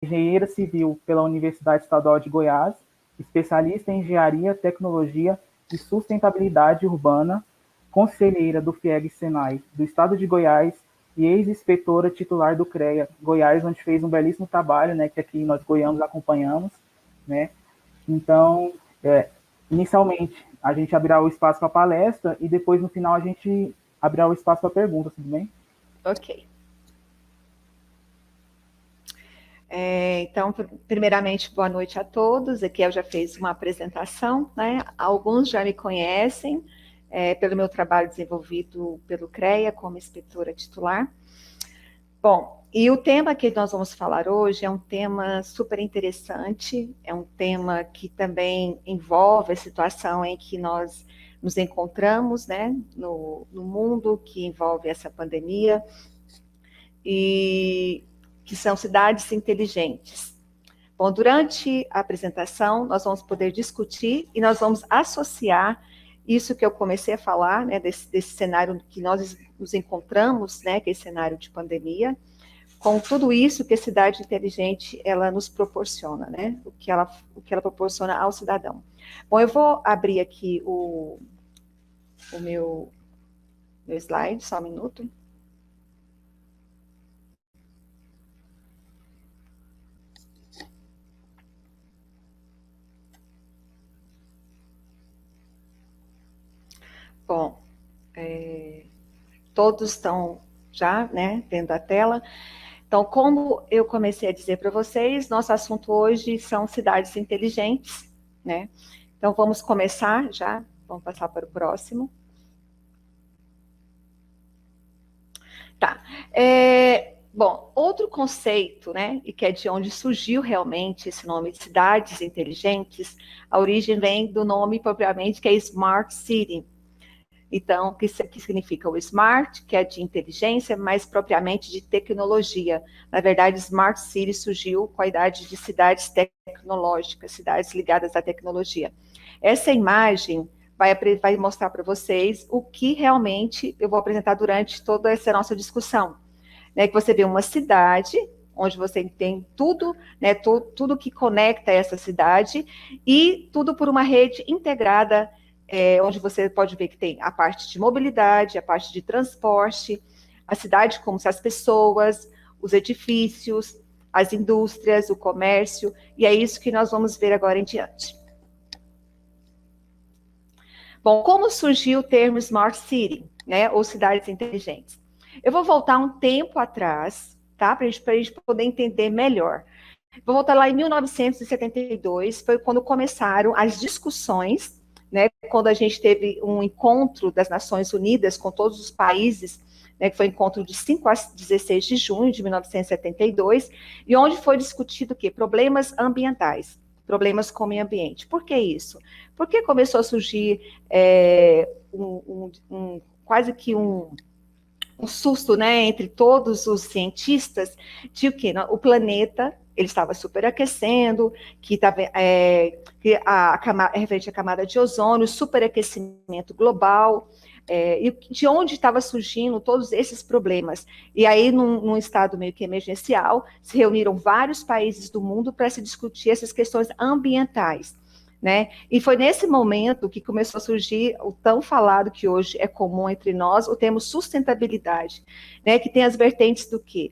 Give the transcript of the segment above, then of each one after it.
engenheira civil pela Universidade Estadual de Goiás, especialista em engenharia, tecnologia e sustentabilidade urbana, conselheira do FIEG-SENAI do Estado de Goiás e ex-inspetora titular do CREA Goiás, onde fez um belíssimo trabalho, né, que aqui nós goianos acompanhamos, né. Então, inicialmente, a gente abrirá o espaço para palestra e depois, no final, a gente abrirá o espaço para perguntas, tudo bem? Ok. Então, primeiramente, boa noite a todos. Aqui eu já fiz uma apresentação, né? Alguns já me conhecem pelo meu trabalho desenvolvido pelo CREA como inspetora titular. Bom, e o tema que nós vamos falar hoje é um tema super interessante, é um tema que também envolve a situação em que nós nos encontramos, né, no mundo que envolve essa pandemia, e que são cidades inteligentes. Bom, durante a apresentação, nós vamos poder discutir e nós vamos associar isso que eu comecei a falar, né, desse cenário que nós nos encontramos, né, que é esse cenário de pandemia, com tudo isso que a cidade inteligente ela nos proporciona, né, o que ela proporciona ao cidadão. Bom, eu vou abrir aqui o meu slide, só um minuto. Bom, todos estão já, né, vendo a tela. Então, como eu comecei a dizer para vocês, nosso assunto hoje são cidades inteligentes, né? Então, vamos começar já, vamos passar para o próximo. Tá. Bom, outro conceito, né, e que é de onde surgiu realmente esse nome de cidades inteligentes, a origem vem do nome propriamente que é Smart City. Então, que significa o smart, que é de inteligência, mas propriamente de tecnologia. Na verdade, Smart City surgiu com a idade de cidades tecnológicas, cidades ligadas à tecnologia. Essa imagem vai mostrar para vocês o que realmente eu vou apresentar durante toda essa nossa discussão. Né, que você vê uma cidade onde você tem tudo, né, tudo que conecta essa cidade e tudo por uma rede integrada, onde você pode ver que tem a parte de mobilidade, a parte de transporte, a cidade como se as pessoas, os edifícios, as indústrias, o comércio, e é isso que nós vamos ver agora em diante. Bom, como surgiu o termo Smart City, né, ou cidades inteligentes? Eu vou voltar um tempo atrás, tá, para a gente poder entender melhor. Vou voltar lá em 1972, foi quando começaram as discussões, né, quando a gente teve um encontro das Nações Unidas com todos os países, né, que foi um encontro de 5 a 16 de junho de 1972, e onde foi discutido o quê? Problemas ambientais, problemas com o meio ambiente. Por que isso? Porque começou a surgir quase que um susto, né, entre todos os cientistas de que o planeta ele estava superaquecendo, que estava referente à camada de ozônio, superaquecimento global, e de onde estava surgindo todos esses problemas. E aí, num estado meio que emergencial, se reuniram vários países do mundo para se discutir essas questões ambientais. Né? E foi nesse momento que começou a surgir o tão falado que hoje é comum entre nós, o termo sustentabilidade, né? Que tem as vertentes do quê?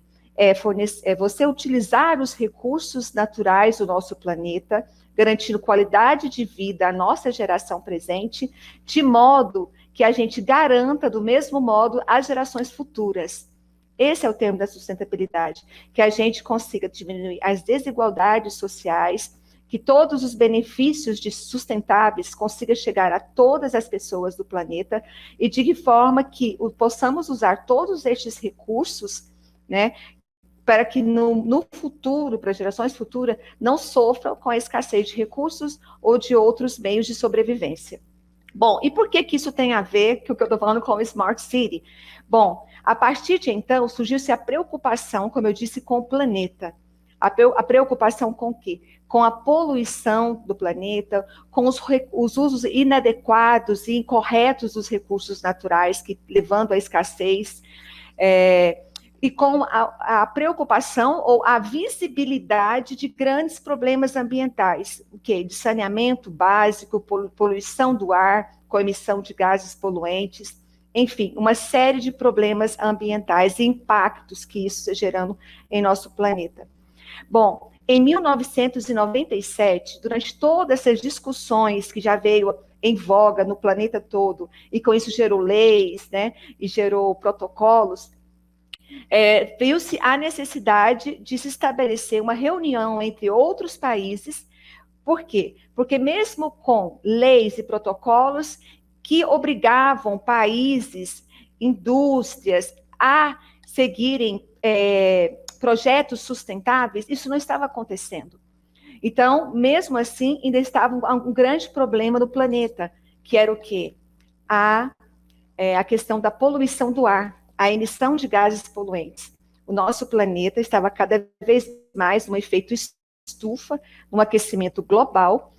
Você utilizar os recursos naturais do nosso planeta, garantindo qualidade de vida à nossa geração presente, de modo que a gente garanta, do mesmo modo, as gerações futuras. Esse é o termo da sustentabilidade, que a gente consiga diminuir as desigualdades sociais, que todos os benefícios de sustentáveis consigam chegar a todas as pessoas do planeta e de que forma que possamos usar todos estes recursos, né, para que no futuro, para gerações futuras, não sofram com a escassez de recursos ou de outros meios de sobrevivência. Bom, e por que isso tem a ver com o que eu estou falando com o Smart City? Bom, a partir de então, surgiu-se a preocupação, como eu disse, com o planeta. A preocupação com o quê? Com a poluição do planeta, com os usos inadequados e incorretos dos recursos naturais, levando à escassez, e com a preocupação ou a visibilidade de grandes problemas ambientais, o quê? De saneamento básico, poluição do ar, com emissão de gases poluentes, enfim, uma série de problemas ambientais e impactos que isso está gerando em nosso planeta. Bom, em 1997, durante todas essas discussões que já veio em voga no planeta todo, e com isso gerou leis, né, e gerou protocolos, viu-se a necessidade de se estabelecer uma reunião entre outros países. Por quê? Porque mesmo com leis e protocolos que obrigavam países, indústrias a seguirem projetos sustentáveis, isso não estava acontecendo. Então, mesmo assim, ainda estava um grande problema no planeta, que era o quê? A questão da poluição do ar, a emissão de gases poluentes. O nosso planeta estava cada vez mais num efeito estufa, um aquecimento global,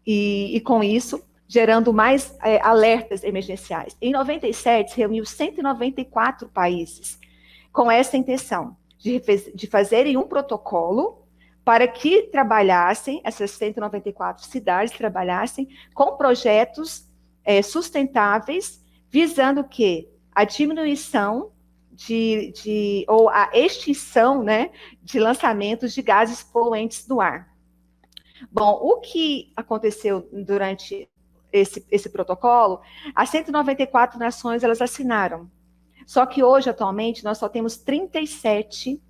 e com isso, gerando mais alertas emergenciais. Em 97, se reuniu 194 países com essa intenção de fazerem um protocolo para que trabalhassem, essas 194 cidades trabalhassem com projetos sustentáveis, visando o quê? A diminuição ou a extinção, né, de lançamentos de gases poluentes no ar. Bom, o que aconteceu durante esse protocolo, as 194 nações, elas assinaram. Só que hoje, atualmente, nós só temos 37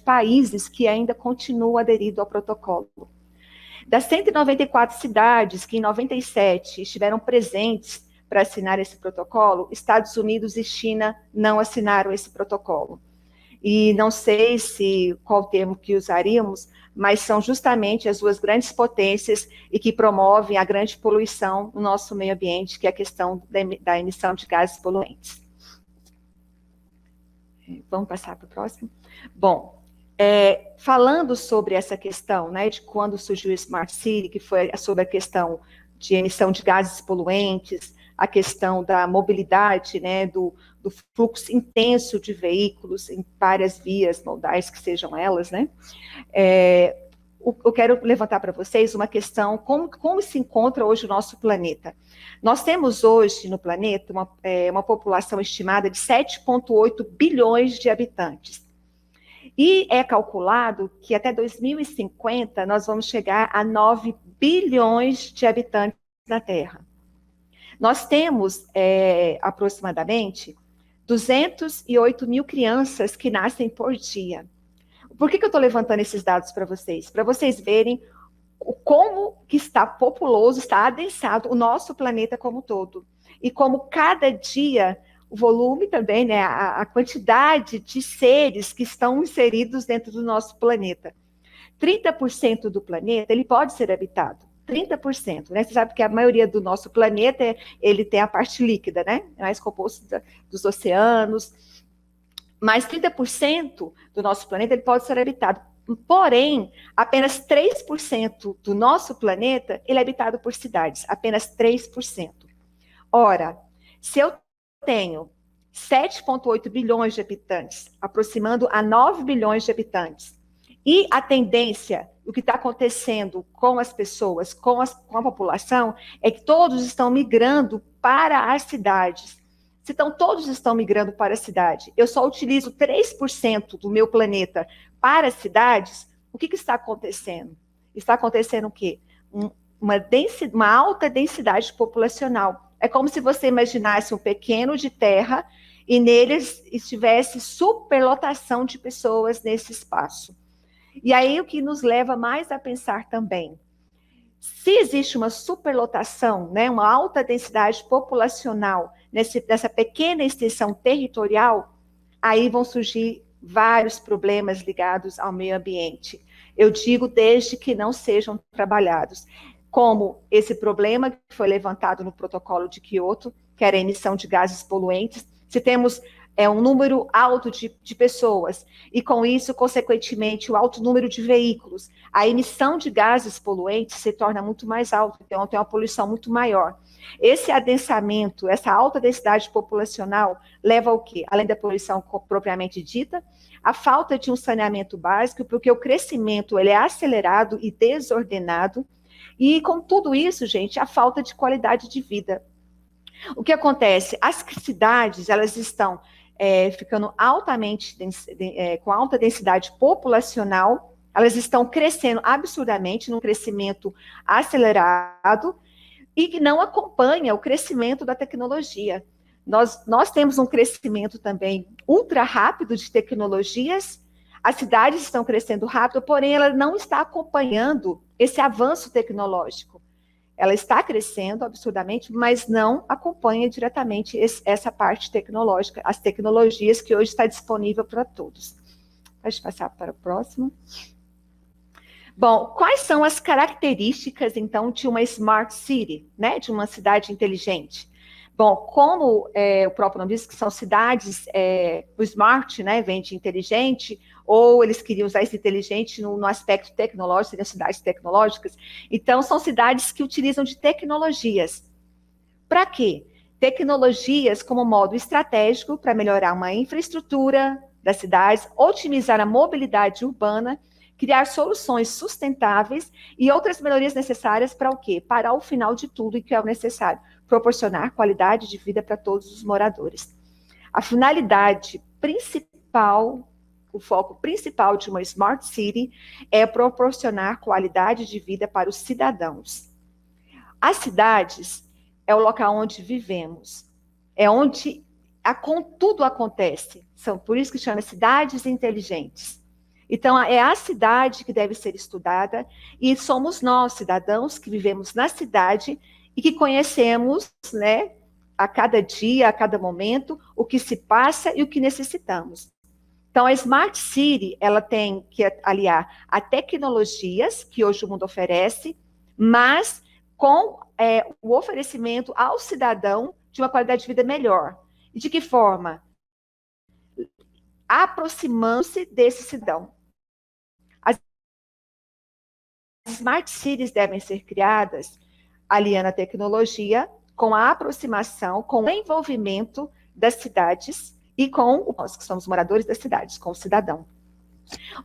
países que ainda continuam aderidos ao protocolo. Das 194 cidades que em 97 estiveram presentes para assinar esse protocolo, Estados Unidos e China não assinaram esse protocolo. E não sei qual termo que usaríamos, mas são justamente as duas grandes potências e que promovem a grande poluição no nosso meio ambiente, que é a questão da emissão de gases poluentes. Vamos passar para o próximo? Bom, falando sobre essa questão, né, de quando surgiu o Smart City, que foi sobre a questão de emissão de gases poluentes, a questão da mobilidade, né, do fluxo intenso de veículos em várias vias modais, que sejam elas, né, eu quero levantar para vocês uma questão, como se encontra hoje o nosso planeta. Nós temos hoje no planeta uma população estimada de 7,8 bilhões de habitantes. E é calculado que até 2050 nós vamos chegar a 9 bilhões de habitantes na Terra. Nós temos aproximadamente 208 mil crianças que nascem por dia. Por que eu estou levantando esses dados para vocês? Para vocês verem como que está populoso, está adensado o nosso planeta como um todo. E como cada dia, o volume também, né, a quantidade de seres que estão inseridos dentro do nosso planeta. 30% do planeta, ele pode ser habitado. 30%, né? Você sabe que a maioria do nosso planeta, ele tem a parte líquida, né? É mais composto dos oceanos. Mas 30% do nosso planeta, ele pode ser habitado. Porém, apenas 3% do nosso planeta, ele é habitado por cidades. Apenas 3%. Ora, se eu tenho 7,8 bilhões de habitantes, aproximando a 9 bilhões de habitantes, e a tendência, o que está acontecendo com as pessoas, com a população, é que todos estão migrando para as cidades. Se todos estão migrando para a cidade, eu só utilizo 3% do meu planeta para as cidades, o que está acontecendo? Está acontecendo o quê? Uma alta densidade populacional. É como se você imaginasse um pequeno de terra e neles estivesse superlotação de pessoas nesse espaço. E aí o que nos leva mais a pensar também, se existe uma superlotação, né, uma alta densidade populacional nessa pequena extensão territorial, aí vão surgir vários problemas ligados ao meio ambiente. Eu digo desde que não sejam trabalhados, como esse problema que foi levantado no protocolo de Kyoto, que era a emissão de gases poluentes. Se temos um número alto de pessoas, e com isso, consequentemente, o alto número de veículos, a emissão de gases poluentes se torna muito mais alta, então tem uma poluição muito maior. Esse adensamento, essa alta densidade populacional leva ao quê? Além da poluição propriamente dita, a falta de um saneamento básico, porque o crescimento ele é acelerado e desordenado, e com tudo isso, gente, a falta de qualidade de vida. O que acontece? As cidades, elas estão ficando altamente, com alta densidade populacional, elas estão crescendo absurdamente, num crescimento acelerado, e que não acompanha o crescimento da tecnologia. Nós temos um crescimento também ultra rápido de tecnologias, as cidades estão crescendo rápido, porém ela não está acompanhando esse avanço tecnológico. Ela está crescendo absurdamente, mas não acompanha diretamente essa parte tecnológica, as tecnologias que hoje está disponível para todos. Pode passar para o próximo. Bom, quais são as características, então, de uma Smart City, né, de uma cidade inteligente? Bom, como o próprio nome diz, que são cidades, o smart, né, vem de inteligente, ou eles queriam usar esse inteligente no aspecto tecnológico, seriam cidades tecnológicas. Então, são cidades que utilizam de tecnologias. Para quê? Tecnologias como modo estratégico para melhorar uma infraestrutura das cidades, otimizar a mobilidade urbana, criar soluções sustentáveis e outras melhorias necessárias para o quê? Para o final de tudo e que é o necessário, proporcionar qualidade de vida para todos os moradores. A finalidade principal, o foco principal de uma Smart City é proporcionar qualidade de vida para os cidadãos. As cidades é o local onde vivemos, é onde tudo acontece. São por isso que chama cidades inteligentes. Então, é a cidade que deve ser estudada e somos nós, cidadãos, que vivemos na cidade e que conhecemos, né, a cada dia, a cada momento, o que se passa e o que necessitamos. Então, a Smart City, ela tem que aliar a tecnologias que hoje o mundo oferece, mas com o oferecimento ao cidadão de uma qualidade de vida melhor. E de que forma? Aproximando-se desse cidadão. As Smart Cities devem ser criadas aliando a tecnologia com a aproximação, com o envolvimento das cidades e com nós, que somos moradores das cidades, com o cidadão.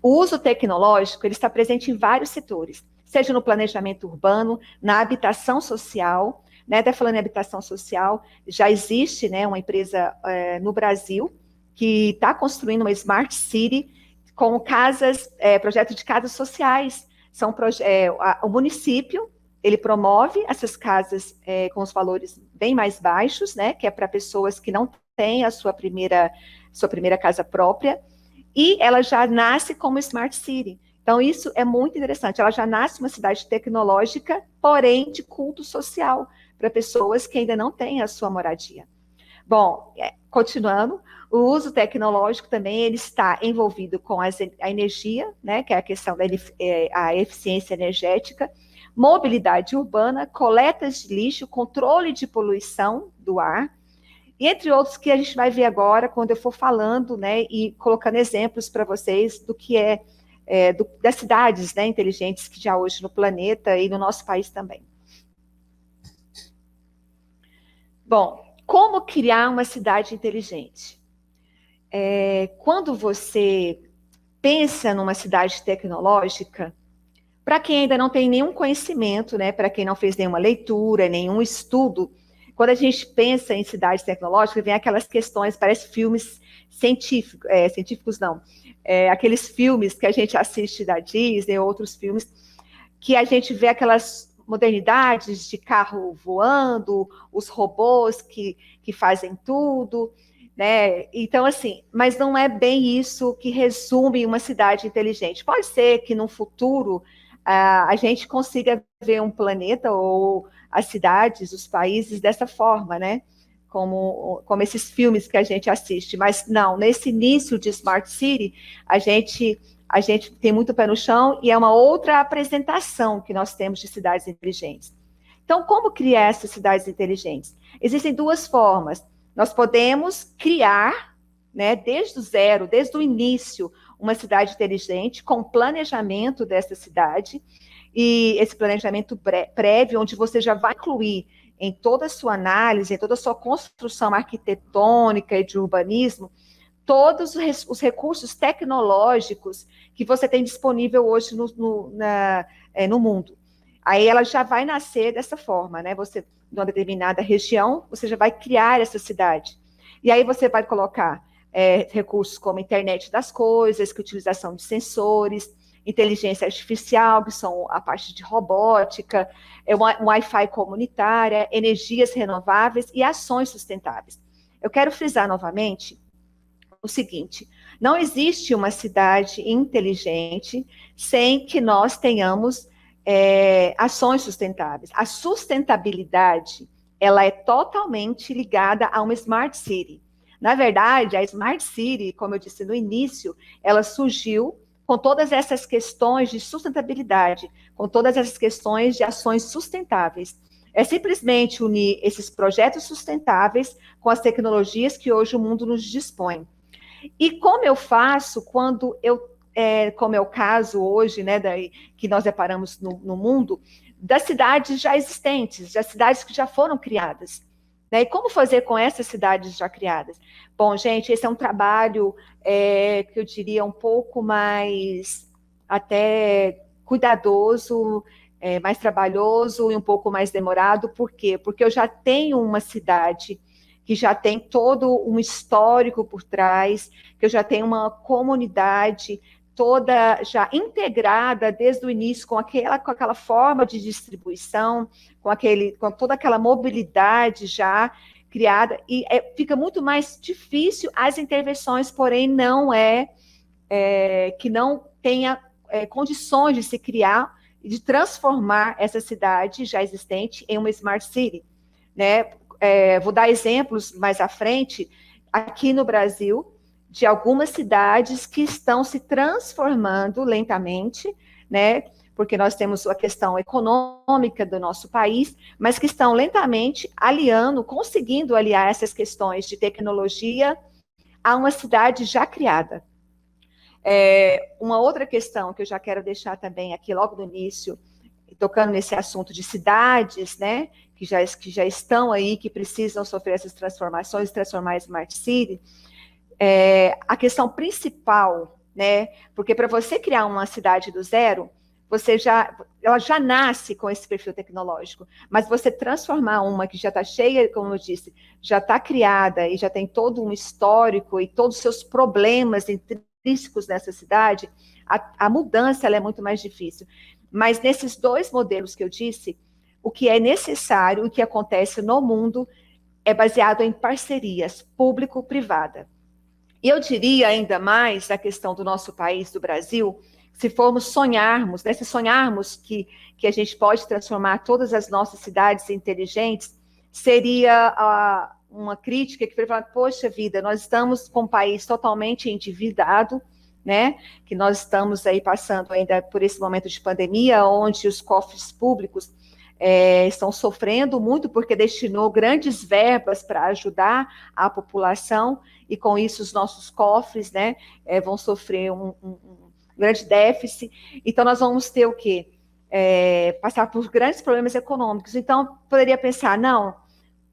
O uso tecnológico ele está presente em vários setores, seja no planejamento urbano, na habitação social, né? Até falando em habitação social, já existe, né, uma empresa no Brasil que está construindo uma Smart City com casas, projeto de casas sociais. O município ele promove essas casas com os valores bem mais baixos, né, que é para pessoas que não têm a sua primeira casa própria, e ela já nasce como Smart City. Então, isso é muito interessante. Ela já nasce uma cidade tecnológica, porém de culto social, para pessoas que ainda não têm a sua moradia. Bom, continuando, o uso tecnológico também ele está envolvido com a energia, né, que é a questão da a eficiência energética, mobilidade urbana, coletas de lixo, controle de poluição do ar, entre outros que a gente vai ver agora quando eu for falando, né, e colocando exemplos para vocês do que das cidades, né, inteligentes que já hoje no planeta e no nosso país também. Bom, como criar uma cidade inteligente? Quando você pensa numa cidade tecnológica, para quem ainda não tem nenhum conhecimento, né, para quem não fez nenhuma leitura, nenhum estudo, quando a gente pensa em cidades tecnológicas, vem aquelas questões, parece filmes científicos não, aqueles filmes que a gente assiste da Disney, outros filmes, que a gente vê aquelas modernidades de carro voando, os robôs que fazem tudo, né? Então, assim, mas não é bem isso que resume uma cidade inteligente. Pode ser que no futuro a gente consiga ver um planeta ou as cidades, os países dessa forma, né? Como esses filmes que a gente assiste. Mas não, nesse início de Smart City, a gente tem muito pé no chão e é uma outra apresentação que nós temos de cidades inteligentes. Então, como criar essas cidades inteligentes? Existem duas formas. Nós podemos criar né, desde o zero, desde o início, uma cidade inteligente, com planejamento dessa cidade, e esse planejamento prévio, onde você já vai incluir em toda a sua análise, em toda a sua construção arquitetônica e de urbanismo, todos os recursos tecnológicos que você tem disponível hoje no mundo. Aí ela já vai nascer dessa forma, né? Você, numa determinada região, você já vai criar essa cidade. E aí você vai colocar recursos como internet das coisas, que utilização de sensores, inteligência artificial, que são a parte de robótica, um Wi-Fi comunitária, energias renováveis e ações sustentáveis. Eu quero frisar novamente o seguinte: não existe uma cidade inteligente sem que nós tenhamos ações sustentáveis. A sustentabilidade, ela é totalmente ligada a uma Smart City. Na verdade, a Smart City, como eu disse no início, ela surgiu com todas essas questões de sustentabilidade, com todas essas questões de ações sustentáveis. É simplesmente unir esses projetos sustentáveis com as tecnologias que hoje o mundo nos dispõe. E como eu faço quando como é o caso hoje, né, que nós deparamos no mundo, das cidades já existentes, das cidades que já foram criadas. Né? E como fazer com essas cidades já criadas? Bom, gente, esse é um trabalho que eu diria um pouco mais até cuidadoso, mais trabalhoso e um pouco mais demorado. Por quê? Porque eu já tenho uma cidade que já tem todo um histórico por trás, que eu já tenho uma comunidade toda já integrada desde o início com aquela forma de distribuição, com toda aquela mobilidade já criada, e fica muito mais difícil as intervenções, porém não que não tenha condições de se criar e de transformar essa cidade já existente em uma Smart City, né? Vou dar exemplos mais à frente, aqui no Brasil, de algumas cidades que estão se transformando lentamente, né? Porque nós temos a questão econômica do nosso país, mas que estão lentamente conseguindo aliar essas questões de tecnologia a uma cidade já criada. Uma outra questão que eu já quero deixar também aqui logo no início, tocando nesse assunto de cidades, né, que já estão aí, que precisam sofrer essas transformações, transformar a Smart City, a questão principal, né, porque para você criar uma cidade do zero, ela já nasce com esse perfil tecnológico, mas você transformar uma que já está cheia, como eu disse, já está criada e já tem todo um histórico e todos os seus problemas intrínsecos nessa cidade, a mudança ela é muito mais difícil. Mas nesses dois modelos que eu disse, o que é necessário, o que acontece no mundo, é baseado em parcerias público-privada. E eu diria ainda mais a questão do nosso país, do Brasil, se formos sonharmos, né, se sonharmos que a gente pode transformar todas as nossas cidades inteligentes, seria uma crítica que falar, poxa vida, nós estamos com um país totalmente endividado, né, que nós estamos aí passando ainda por esse momento de pandemia, onde os cofres públicos estão sofrendo muito porque destinou grandes verbas para ajudar a população, e com isso os nossos cofres, né, vão sofrer um grande déficit. Então nós vamos ter o quê? Passar por grandes problemas econômicos. Então poderia pensar, não,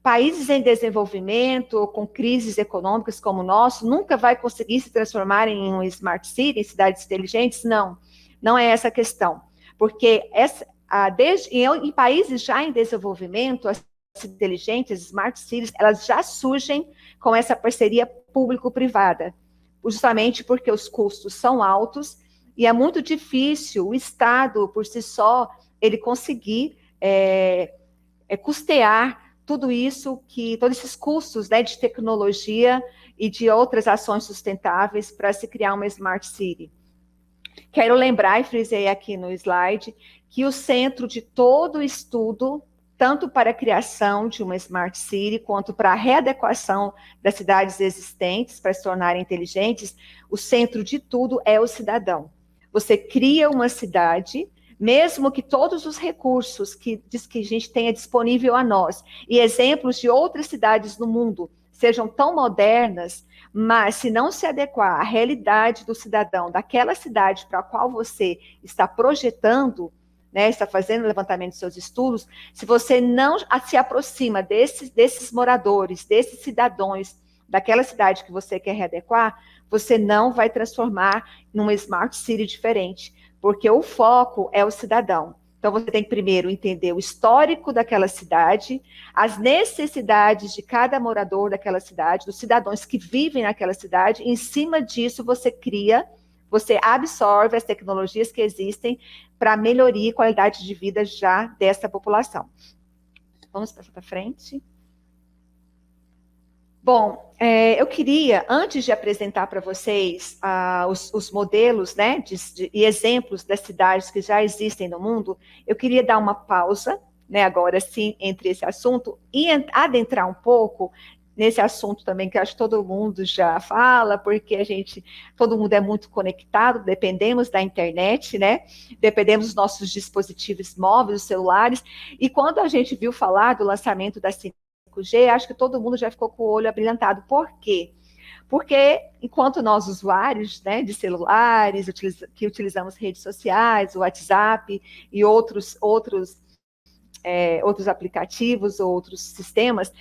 países em desenvolvimento, ou com crises econômicas como o nosso, nunca vai conseguir se transformar em um Smart City, em cidades inteligentes? Não, não é essa a questão. Porque em países já em desenvolvimento, as inteligentes, as Smart Cities, elas já surgem com essa parceria público-privada, justamente porque os custos são altos e é muito difícil o Estado, por si só, ele conseguir custear tudo isso, todos esses custos, né, de tecnologia e de outras ações sustentáveis para se criar uma Smart City. Quero lembrar, e frisei aqui no slide, que o centro de todo o estudo, tanto para a criação de uma Smart City, quanto para a readequação das cidades existentes para se tornarem inteligentes, o centro de tudo é o cidadão. Você cria uma cidade, mesmo que todos os recursos que a gente tenha disponível a nós, e exemplos de outras cidades no mundo, sejam tão modernas, mas se não se adequar à realidade do cidadão daquela cidade para a qual você está projetando, né, está fazendo o levantamento dos seus estudos, se você não se aproxima desses moradores, desses cidadãos daquela cidade que você quer readequar, você não vai transformar numa smart city diferente, porque o foco é o cidadão. Então, você tem que primeiro entender o histórico daquela cidade, as necessidades de cada morador daquela cidade, dos cidadãos que vivem naquela cidade, e em cima disso você absorve as tecnologias que existem para melhoria e qualidade de vida já dessa população. Vamos passar para frente. Bom, eu queria, antes de apresentar para vocês os modelos, né, e exemplos das cidades que já existem no mundo, eu queria dar uma pausa, né, agora sim, entre esse assunto e adentrar um pouco nesse assunto também que acho que todo mundo já fala, porque todo mundo é muito conectado, dependemos da internet, né, dependemos dos nossos dispositivos móveis, os celulares, e quando a gente viu falar do lançamento da 5G, acho que todo mundo já ficou com o olho abrilhantado. Por quê? Porque enquanto nós, usuários, né, de celulares, que utilizamos redes sociais, o WhatsApp e outros aplicativos, outros sistemas,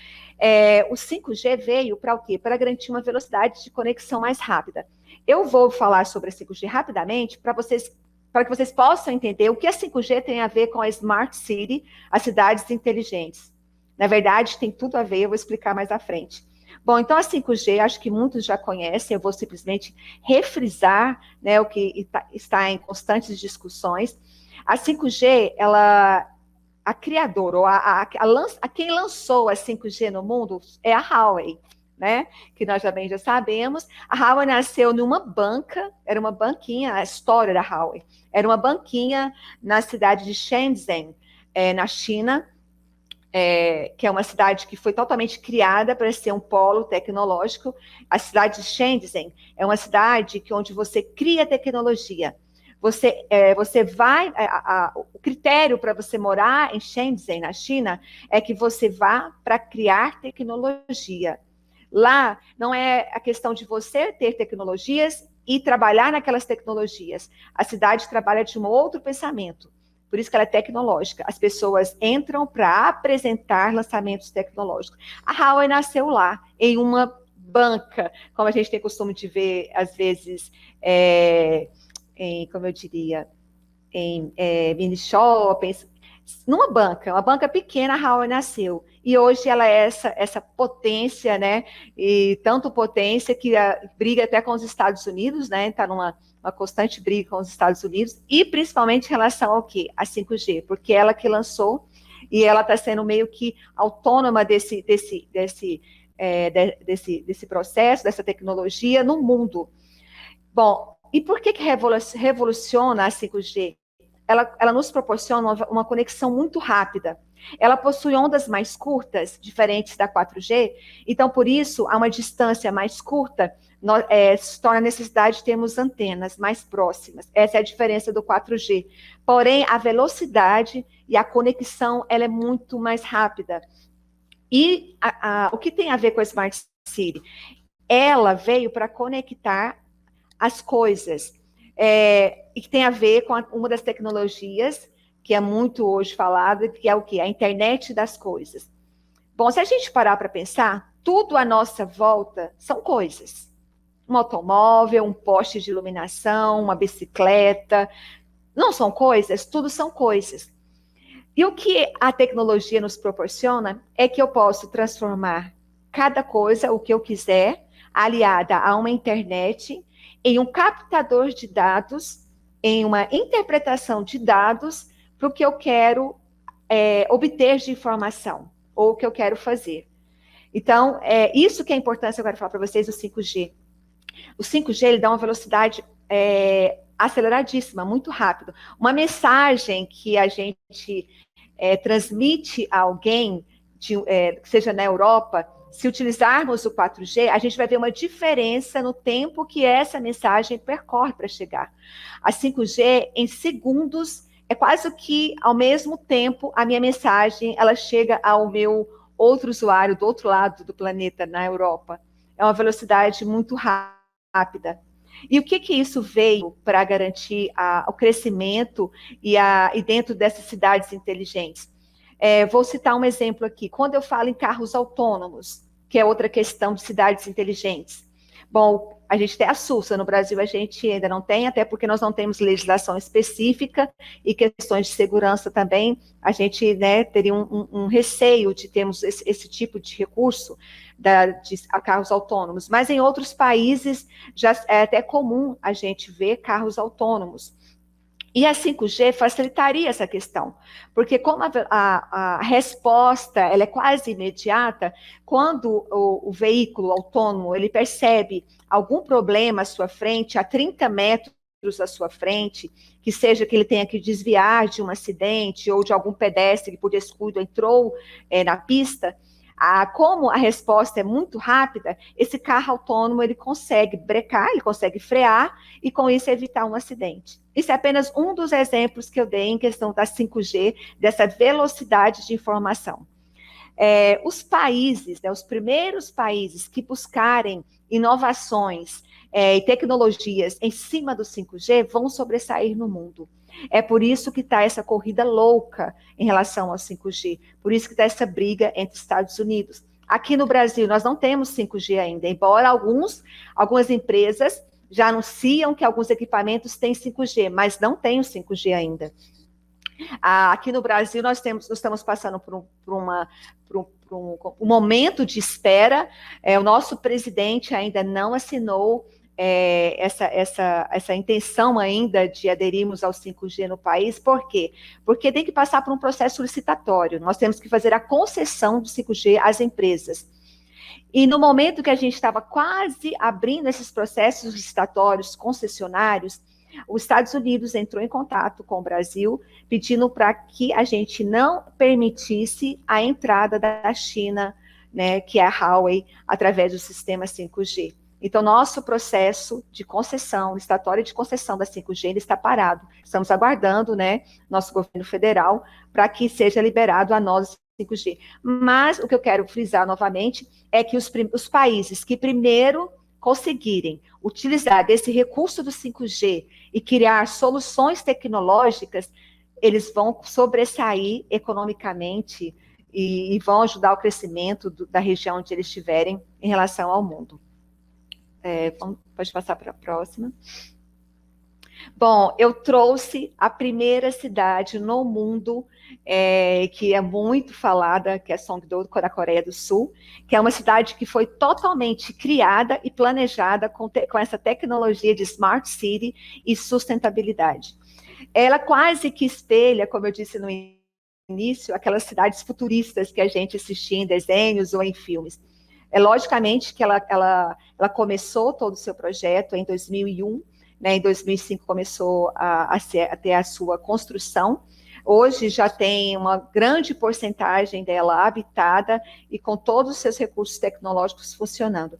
o 5G veio para o quê? Para garantir uma velocidade de conexão mais rápida. Eu vou falar sobre a 5G rapidamente para que vocês possam entender o que a 5G tem a ver com a Smart City, as cidades inteligentes. Na verdade, tem tudo a ver, eu vou explicar mais à frente. Bom, então a 5G, acho que muitos já conhecem, eu vou simplesmente refrisar, né, o que está em constantes discussões. A 5G, a criadora, ou quem lançou a 5G no mundo é a Huawei, né, que nós também já sabemos. A Huawei nasceu numa banca, era uma banquinha, a história da Huawei, era uma banquinha na cidade de Shenzhen, na China, que é uma cidade que foi totalmente criada para ser um polo tecnológico. A cidade de Shenzhen é uma cidade onde você cria tecnologia. Você vai... o critério para você morar em Shenzhen, na China, é que você vá para criar tecnologia. Lá, não é a questão de você ter tecnologias e trabalhar naquelas tecnologias. A cidade trabalha de um outro pensamento. Por isso que ela é tecnológica. As pessoas entram para apresentar lançamentos tecnológicos. A Huawei nasceu lá, em uma banca, como a gente tem costume de ver, às vezes, como eu diria, em mini shoppings, numa banca, uma banca pequena, a Huawei nasceu. E hoje ela é essa potência, né? E tanto potência que briga até com os Estados Unidos, né? Está numa constante briga com os Estados Unidos, e principalmente em relação ao quê? A 5G, porque ela que lançou, e ela está sendo meio que autônoma desse processo, dessa tecnologia no mundo. Bom, e por que revoluciona a 5G? Ela nos proporciona uma conexão muito rápida. Ela possui ondas mais curtas, diferentes da 4G, então, por isso, a uma distância mais curta, se torna a necessidade de termos antenas mais próximas. Essa é a diferença do 4G. Porém, a velocidade e a conexão, ela é muito mais rápida. E o que tem a ver com a Smart City? Ela veio para conectar as coisas, e que tem a ver com uma das tecnologias que é muito hoje falada, que é o quê? A internet das coisas. Bom, se a gente parar para pensar, tudo à nossa volta são coisas. Um automóvel, um poste de iluminação, uma bicicleta, não são coisas? Tudo são coisas. E o que a tecnologia nos proporciona é que eu posso transformar cada coisa, o que eu quiser, aliada a uma internet, em um captador de dados, em uma interpretação de dados para o que eu quero obter de informação, ou o que eu quero fazer. Então, isso que é importante, eu quero falar para vocês, do 5G. O 5G, ele dá uma velocidade aceleradíssima, muito rápido. Uma mensagem que a gente transmite a alguém, que seja na Europa, se utilizarmos o 4G, a gente vai ver uma diferença no tempo que essa mensagem percorre para chegar. A 5G, em segundos, é quase que ao mesmo tempo a minha mensagem ela chega ao meu outro usuário do outro lado do planeta, na Europa. É uma velocidade muito rápida. E o que isso veio para garantir o crescimento e dentro dessas cidades inteligentes? Vou citar um exemplo aqui. Quando eu falo em carros autônomos, que é outra questão de cidades inteligentes. Bom, a gente até assusta, no Brasil a gente ainda não tem, até porque nós não temos legislação específica e questões de segurança também, a gente, né, teria um receio de termos esse tipo de recurso de carros autônomos, mas em outros países já é até comum a gente ver carros autônomos. E a 5G facilitaria essa questão, porque como a resposta ela é quase imediata, quando o veículo autônomo ele percebe algum problema à sua frente, a 30 metros à sua frente, que seja que ele tenha que desviar de um acidente ou de algum pedestre que por descuido entrou na pista, como a resposta é muito rápida, esse carro autônomo ele consegue brecar, ele consegue frear e com isso evitar um acidente. Isso é apenas um dos exemplos que eu dei em questão da 5G, dessa velocidade de informação. Os países, os primeiros países que buscarem inovações e tecnologias em cima do 5G vão sobressair no mundo. É por isso que está essa corrida louca em relação ao 5G, por isso que está essa briga entre Estados Unidos. Aqui no Brasil, nós não temos 5G ainda, embora algumas empresas já anunciam que alguns equipamentos têm 5G, mas não tem o 5G ainda. Aqui no Brasil, nós estamos passando por um momento de espera. O nosso presidente ainda não assinou essa intenção ainda de aderirmos ao 5G no país. Por quê? Porque tem que passar por um processo licitatório. Nós temos que fazer a concessão do 5G às empresas. E no momento que a gente estava quase abrindo esses processos licitatórios concessionários, os Estados Unidos entrou em contato com o Brasil, pedindo para que a gente não permitisse a entrada da China, né, que é a Huawei, através do sistema 5G. Então, nosso processo de concessão, licitatório de concessão da 5G, ele está parado. Estamos aguardando, né, nosso governo federal, para que seja liberado a nós 5G. Mas o que eu quero frisar novamente é que os países que primeiro conseguirem utilizar desse recurso do 5G e criar soluções tecnológicas, eles vão sobressair economicamente e vão ajudar o crescimento da região onde eles estiverem em relação ao mundo. Pode passar para a próxima. Bom, eu trouxe a primeira cidade no mundo que é muito falada, que é Songdo, da Coreia do Sul, que é uma cidade que foi totalmente criada e planejada com essa tecnologia de Smart City e sustentabilidade. Ela quase que espelha, como eu disse no início, aquelas cidades futuristas que a gente assistia em desenhos ou em filmes. Logicamente que ela começou todo o seu projeto em 2001, né, em 2005 começou a ter a sua construção. Hoje já tem uma grande porcentagem dela habitada e com todos os seus recursos tecnológicos funcionando.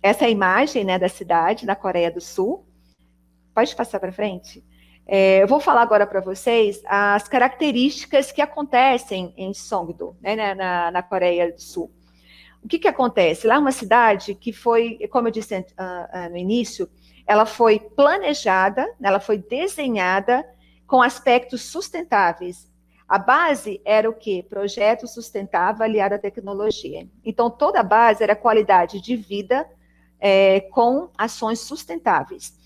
Essa é a imagem, né, da cidade, na Coreia do Sul. Pode passar para frente? Eu vou falar agora para vocês as características que acontecem em Songdo, né, na Coreia do Sul. O que acontece? Lá é uma cidade que foi, como eu disse no início, ela foi planejada, ela foi desenhada com aspectos sustentáveis. A base era o quê? Projeto sustentável aliado à tecnologia. Então, toda a base era qualidade de vida com ações sustentáveis.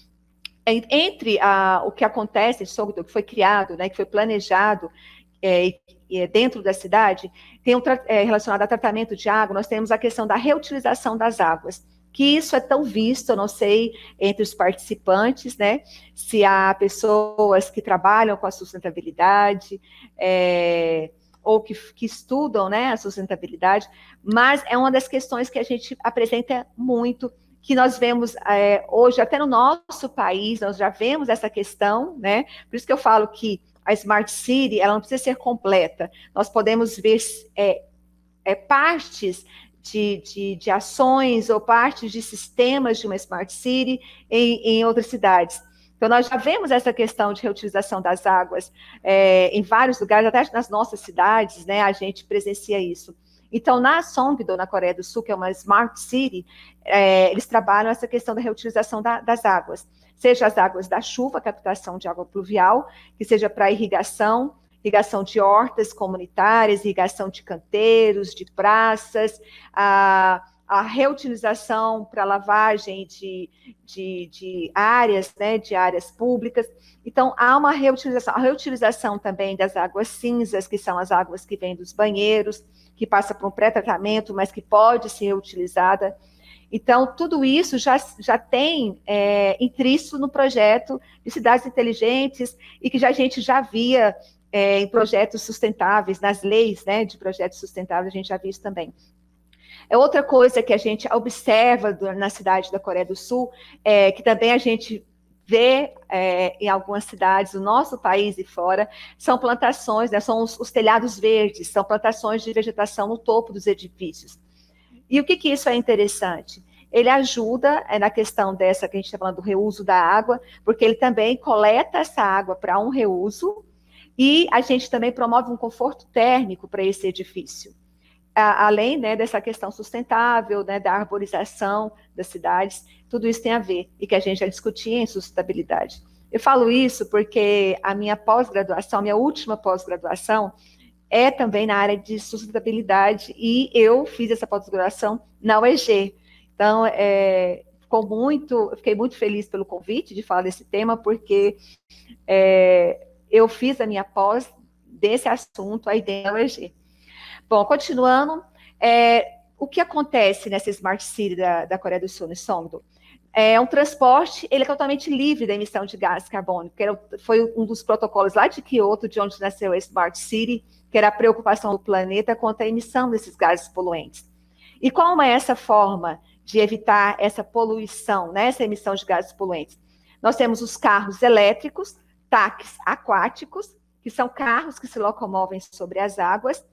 Entre o que acontece em Songdo, que foi criado, né, que foi planejado dentro da cidade, tem relacionado a tratamento de água, nós temos a questão da reutilização das águas, que isso é tão visto, eu não sei, entre os participantes, né, se há pessoas que trabalham com a sustentabilidade, ou que estudam, né, a sustentabilidade, mas é uma das questões que a gente apresenta muito, que nós vemos hoje, até no nosso país, nós já vemos essa questão, né, por isso que eu falo que a Smart City, ela não precisa ser completa, nós podemos ver partes de ações ou partes de sistemas de uma Smart City em outras cidades. Então, nós já vemos essa questão de reutilização das águas em vários lugares, até nas nossas cidades, né, a gente presencia isso. Então, na Songdo, na Coreia do Sul, que é uma Smart City, eles trabalham essa questão da reutilização das águas, seja as águas da chuva, captação de água pluvial, que seja para irrigação de hortas comunitárias, irrigação de canteiros, de praças, a reutilização para lavagem de áreas, né, de áreas públicas. Então, há uma reutilização. A reutilização também das águas cinzas, que são as águas que vêm dos banheiros, que passa por um pré-tratamento, mas que pode ser reutilizada. Então, tudo isso já tem intrínseco no projeto de cidades inteligentes e que a gente já via em projetos sustentáveis, nas leis, né, de projetos sustentáveis, a gente já viu isso também. Outra coisa que a gente observa na cidade da Coreia do Sul, que também a gente vê em algumas cidades do nosso país e fora, são plantações, né, são os telhados verdes, são plantações de vegetação no topo dos edifícios. E o que isso é interessante? Ele ajuda na questão dessa que a gente está falando do reuso da água, porque ele também coleta essa água para um reuso e a gente também promove um conforto térmico para esse edifício. Além, né, dessa questão sustentável, né, da arborização das cidades, tudo isso tem a ver, e que a gente já discutia em sustentabilidade. Eu falo isso porque a minha pós-graduação, minha última pós-graduação, é também na área de sustentabilidade, e eu fiz essa pós-graduação na UEG. Então, eu fiquei muito feliz pelo convite de falar desse tema, porque eu fiz a minha pós desse assunto aí dentro da UEG. Bom, continuando, o que acontece nessa Smart City da Coreia do Sul, no Songdo? É um transporte, ele é totalmente livre da emissão de gás carbônico, que foi um dos protocolos lá de Kyoto, de onde nasceu a Smart City, que era a preocupação do planeta contra a emissão desses gases poluentes. E qual é essa forma de evitar essa poluição, né, essa emissão de gases poluentes? Nós temos os carros elétricos, táxis aquáticos, que são carros que se locomovem sobre as águas.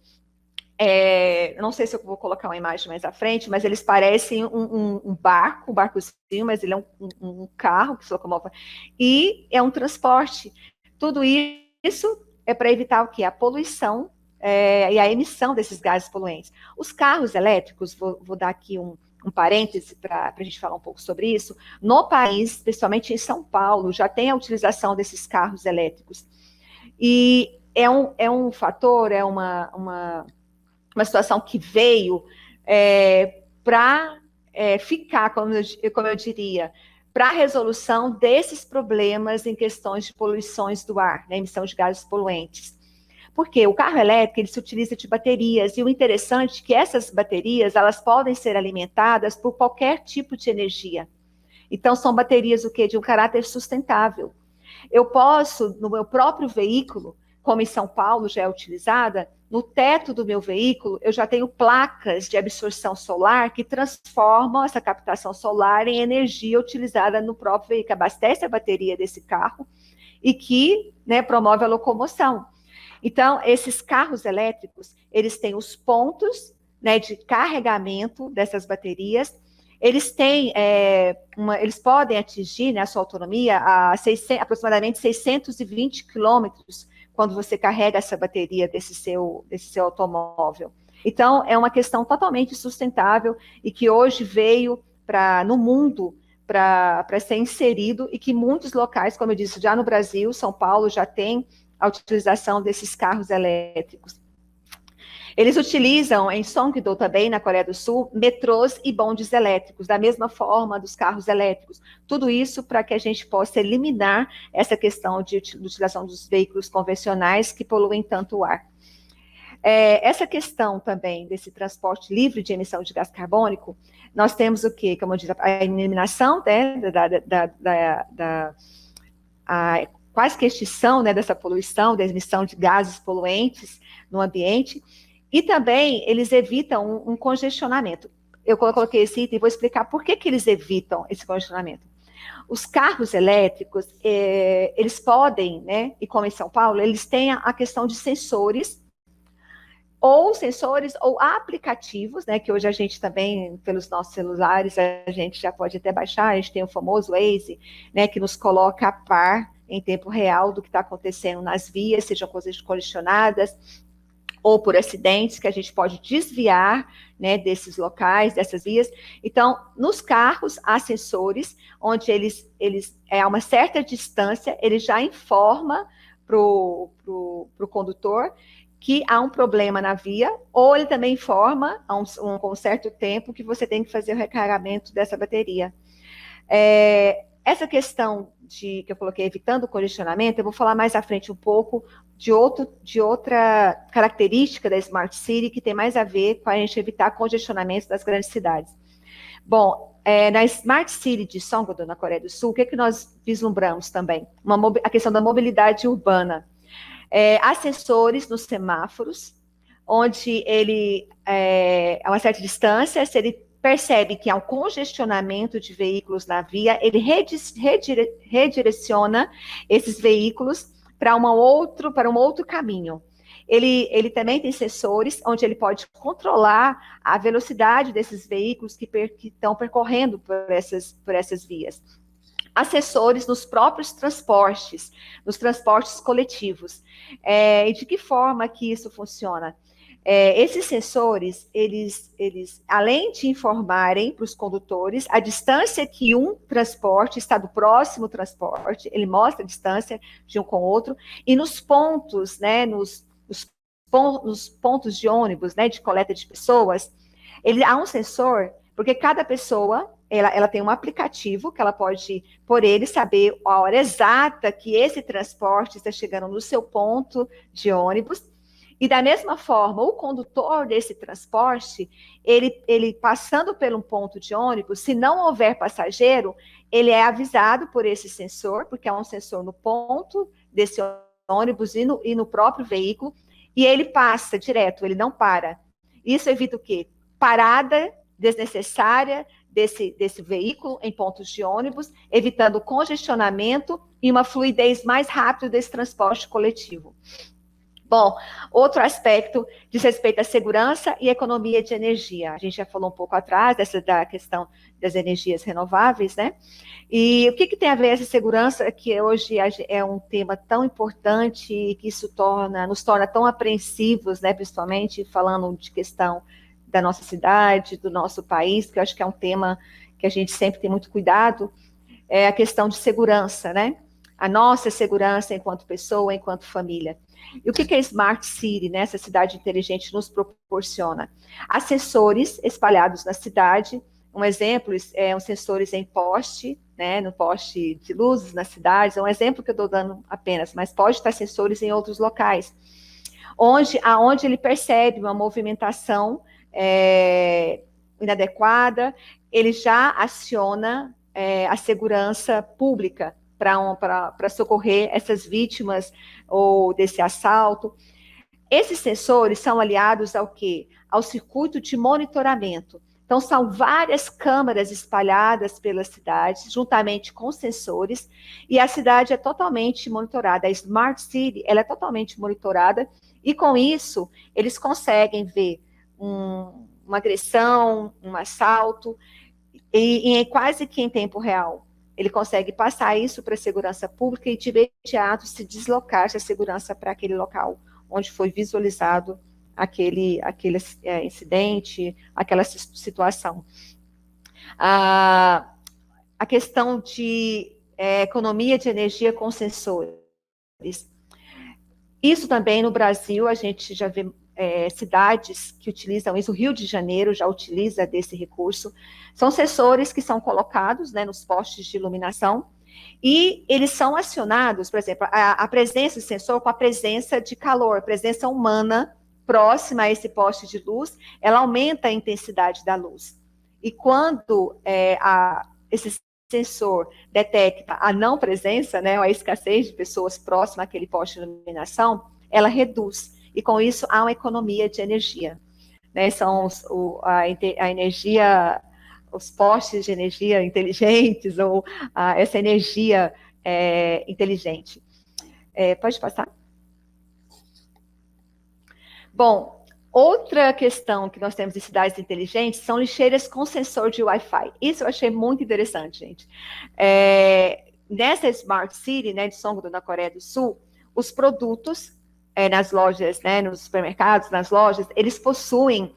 Não sei se eu vou colocar uma imagem mais à frente, mas eles parecem um barcozinho, mas ele é um carro que se locomove, e é um transporte. Tudo isso é para evitar o quê? A poluição e a emissão desses gases poluentes. Os carros elétricos, vou dar aqui um parêntese para a gente falar um pouco sobre isso. No país, principalmente em São Paulo, já tem a utilização desses carros elétricos. E é um fator, uma situação que veio para ficar, como eu diria, para a resolução desses problemas em questões de poluições do ar, né, emissão de gases poluentes. Porque o carro elétrico, ele se utiliza de baterias, e o interessante é que essas baterias, elas podem ser alimentadas por qualquer tipo de energia. Então, são baterias o quê? De um caráter sustentável. Eu posso, no meu próprio veículo, como em São Paulo já é utilizada, no teto do meu veículo, eu já tenho placas de absorção solar que transformam essa captação solar em energia utilizada no próprio veículo, abastece a bateria desse carro e que, né, promove a locomoção. Então, esses carros elétricos, eles têm os pontos, né, de carregamento dessas baterias, eles têm eles podem atingir, né, a sua autonomia a aproximadamente 620 quilômetros quando você carrega essa bateria desse seu automóvel. Então, é uma questão totalmente sustentável e que hoje veio no mundo para ser inserido, e que muitos locais, como eu disse, já no Brasil, São Paulo já tem a utilização desses carros elétricos. Eles utilizam em Songdo também, na Coreia do Sul, metrôs e bondes elétricos, da mesma forma dos carros elétricos. Tudo isso para que a gente possa eliminar essa questão de utilização dos veículos convencionais que poluem tanto o ar. Essa questão também desse transporte livre de emissão de gás carbônico, nós temos o quê? Como eu disse, a eliminação, né, quase que extinção, né, dessa poluição, da emissão de gases poluentes no ambiente, e também eles evitam um congestionamento. Eu coloquei esse item e vou explicar por que eles evitam esse congestionamento. Os carros elétricos, eles podem, né, e como em São Paulo, eles têm a questão de sensores ou sensores ou aplicativos, né, que hoje a gente também, pelos nossos celulares, a gente já pode até baixar, a gente tem o famoso Waze, né, que nos coloca a par em tempo real do que está acontecendo nas vias, sejam coisas congestionadas ou por acidentes, que a gente pode desviar, né, desses locais, dessas vias. Então, nos carros, há sensores, onde eles a uma certa distância, ele já informa para o condutor que há um problema na via, ou ele também informa, com um certo tempo, que você tem que fazer o recarregamento dessa bateria. Essa questão que eu coloquei, evitando o congestionamento, eu vou falar mais à frente um pouco de outra característica da Smart City, que tem mais a ver com a gente evitar congestionamento das grandes cidades. Bom, na Smart City de Songdo, na Coreia do Sul, o que nós vislumbramos também? A questão da mobilidade urbana. Há sensores nos semáforos, onde a uma certa distância, se ele percebe que há um congestionamento de veículos na via, ele redireciona esses veículos para um outro caminho. Ele também tem sensores onde ele pode controlar a velocidade desses veículos que estão percorrendo por essas vias. Há sensores nos próprios transportes, nos transportes coletivos. E de que forma que isso funciona? Esses sensores, eles, além de informarem para os condutores a distância que um transporte está do próximo transporte, ele mostra a distância de um com o outro, e nos pontos, né, nos pontos de ônibus, né, de coleta de pessoas, há um sensor, porque cada pessoa, ela tem um aplicativo que ela pode, por ele, saber a hora exata que esse transporte está chegando no seu ponto de ônibus. E da mesma forma, o condutor desse transporte, ele passando por um ponto de ônibus, se não houver passageiro, ele é avisado por esse sensor, porque é um sensor no ponto desse ônibus e no próprio veículo, e ele passa direto, ele não para. Isso evita o quê? Parada desnecessária desse veículo em pontos de ônibus, evitando congestionamento e uma fluidez mais rápida desse transporte coletivo. Bom, outro aspecto diz respeito à segurança e economia de energia. A gente já falou um pouco atrás da questão das energias renováveis, né? E o que tem a ver essa segurança, que hoje é um tema tão importante e que isso nos torna tão apreensivos, né? Principalmente falando de questão da nossa cidade, do nosso país, que eu acho que é um tema que a gente sempre tem muito cuidado, é a questão de segurança, né? A nossa segurança enquanto pessoa, enquanto família. E o que a Smart City, né, essa cidade inteligente, nos proporciona? Há sensores espalhados na cidade. Um exemplo é os sensores em poste, né, no poste de luzes nas cidades. É um exemplo que eu estou dando apenas, mas pode estar sensores em outros locais, aonde ele percebe uma movimentação inadequada, ele já aciona a segurança pública para socorrer essas vítimas ou desse assalto. Esses sensores são aliados ao quê? Ao circuito de monitoramento. Então, são várias câmaras espalhadas pela cidade, juntamente com sensores, e a cidade é totalmente monitorada. A Smart City, ela é totalmente monitorada, e com isso, eles conseguem ver uma agressão, um assalto, e quase que em tempo real. Ele consegue passar isso para a segurança pública e de imediato se deslocar essa segurança para aquele local onde foi visualizado aquele incidente, aquela situação. A questão de economia de energia com sensores. Isso também no Brasil, a gente já vê cidades que utilizam isso, o Rio de Janeiro já utiliza desse recurso. São sensores que são colocados, né, nos postes de iluminação, e eles são acionados, por exemplo, a presença do sensor com a presença de calor, presença humana próxima a esse poste de luz, ela aumenta a intensidade da luz. E quando esse sensor detecta a não presença, né, ou a escassez de pessoas próximas àquele poste de iluminação, ela reduz. E com isso há uma economia de energia. Né? São a energia, os postes de energia inteligentes, ou essa energia inteligente. Pode passar? Bom, Outra questão que nós temos em cidades inteligentes são lixeiras com sensor de Wi-Fi. Isso eu achei muito interessante, gente. Nessa Smart City, né, de Songdo, na Coreia do Sul, os produtos nas lojas, né, nos supermercados, nas lojas, eles possuem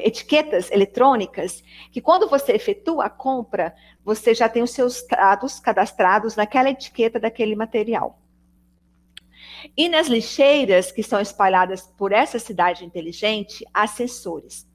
etiquetas eletrônicas que, quando você efetua a compra, você já tem os seus dados cadastrados naquela etiqueta daquele material. E nas lixeiras que são espalhadas por essa cidade inteligente, há sensores.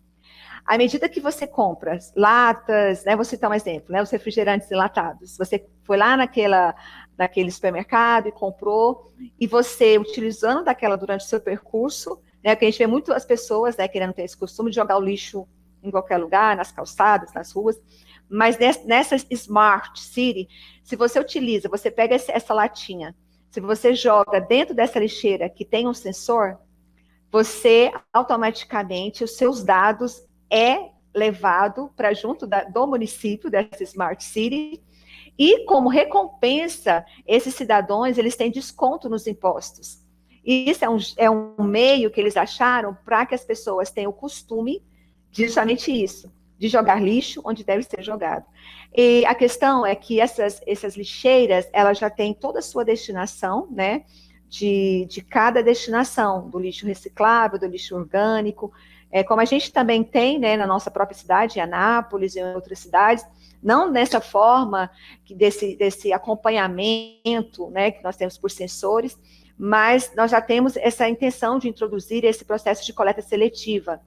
À medida que você compra latas, né, vou citar um exemplo, né, os refrigerantes enlatados, você foi lá naquele supermercado e comprou, e você, utilizando daquela durante o seu percurso, né, porque a gente vê muito as pessoas, né, querendo ter esse costume de jogar o lixo em qualquer lugar, nas calçadas, nas ruas, mas nessa Smart City, se você utiliza, você pega essa latinha, se você joga dentro dessa lixeira que tem um sensor, você automaticamente, os seus dados levado para junto do município, dessa Smart City, e como recompensa, esses cidadãos, eles têm desconto nos impostos. E isso é um meio que eles acharam para que as pessoas tenham o costume de justamente isso, de jogar lixo onde deve ser jogado. E a questão é que essas lixeiras, elas já têm toda a sua destinação, né, de cada destinação, do lixo reciclável, do lixo orgânico, como a gente também tem, né, na nossa própria cidade, em Anápolis e em outras cidades, não dessa forma, desse acompanhamento, né, que nós temos por sensores, mas nós já temos essa intenção de introduzir esse processo de coleta seletiva.